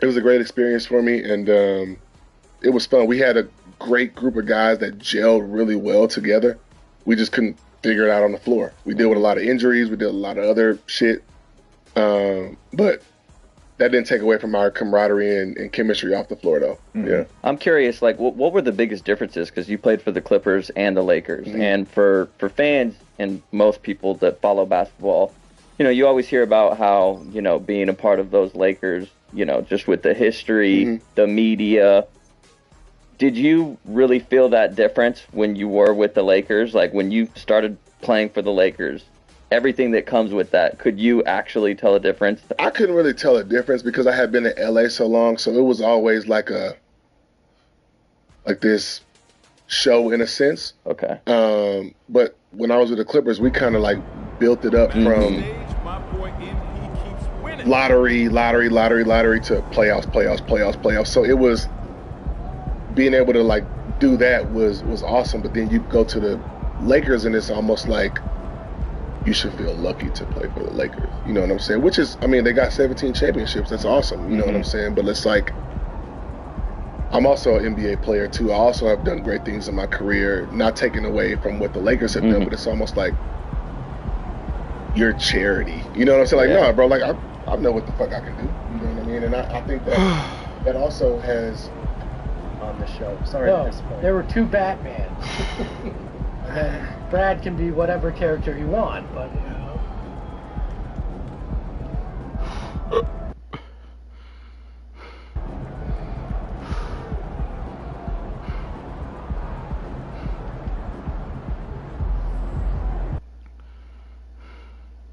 a great experience for me, and it was fun. We had a great group of guys that gelled really well together. We just couldn't figure it out on the floor. We dealt with a lot of injuries. We did a lot of other shit. But that didn't take away from our camaraderie and chemistry off the floor, though. Yeah. I'm curious, like, what were the biggest differences? Because you played for the Clippers and the Lakers. And for fans and most people that follow basketball, you know, you always hear about how, you know, being a part of those Lakers, you know, just with the history, the media. Did you really feel that difference when you were with the Lakers? Like, when you started playing for the Lakers, everything that comes with that, could you actually tell a difference? I couldn't really tell a difference because I had been in LA so long, so it was always like this show in a sense. Okay. But when I was with the Clippers, we kind of like built it up from lottery to playoffs. So it was being able to like do that was awesome. But then you go to the Lakers and it's almost like you should feel lucky to play for the Lakers. You know what I'm saying? Which is, I mean, they got 17 championships. That's awesome. You know what I'm saying? But it's like, I'm also an NBA player too. I also have done great things in my career, not taking away from what the Lakers have done, but it's almost like your charity. You know what I'm saying? Like, no, bro, like I know what the fuck I can do. You know what and I think that also has on the show. Sorry to disappoint. There were two Batmans. And then Brad can be whatever character you want, but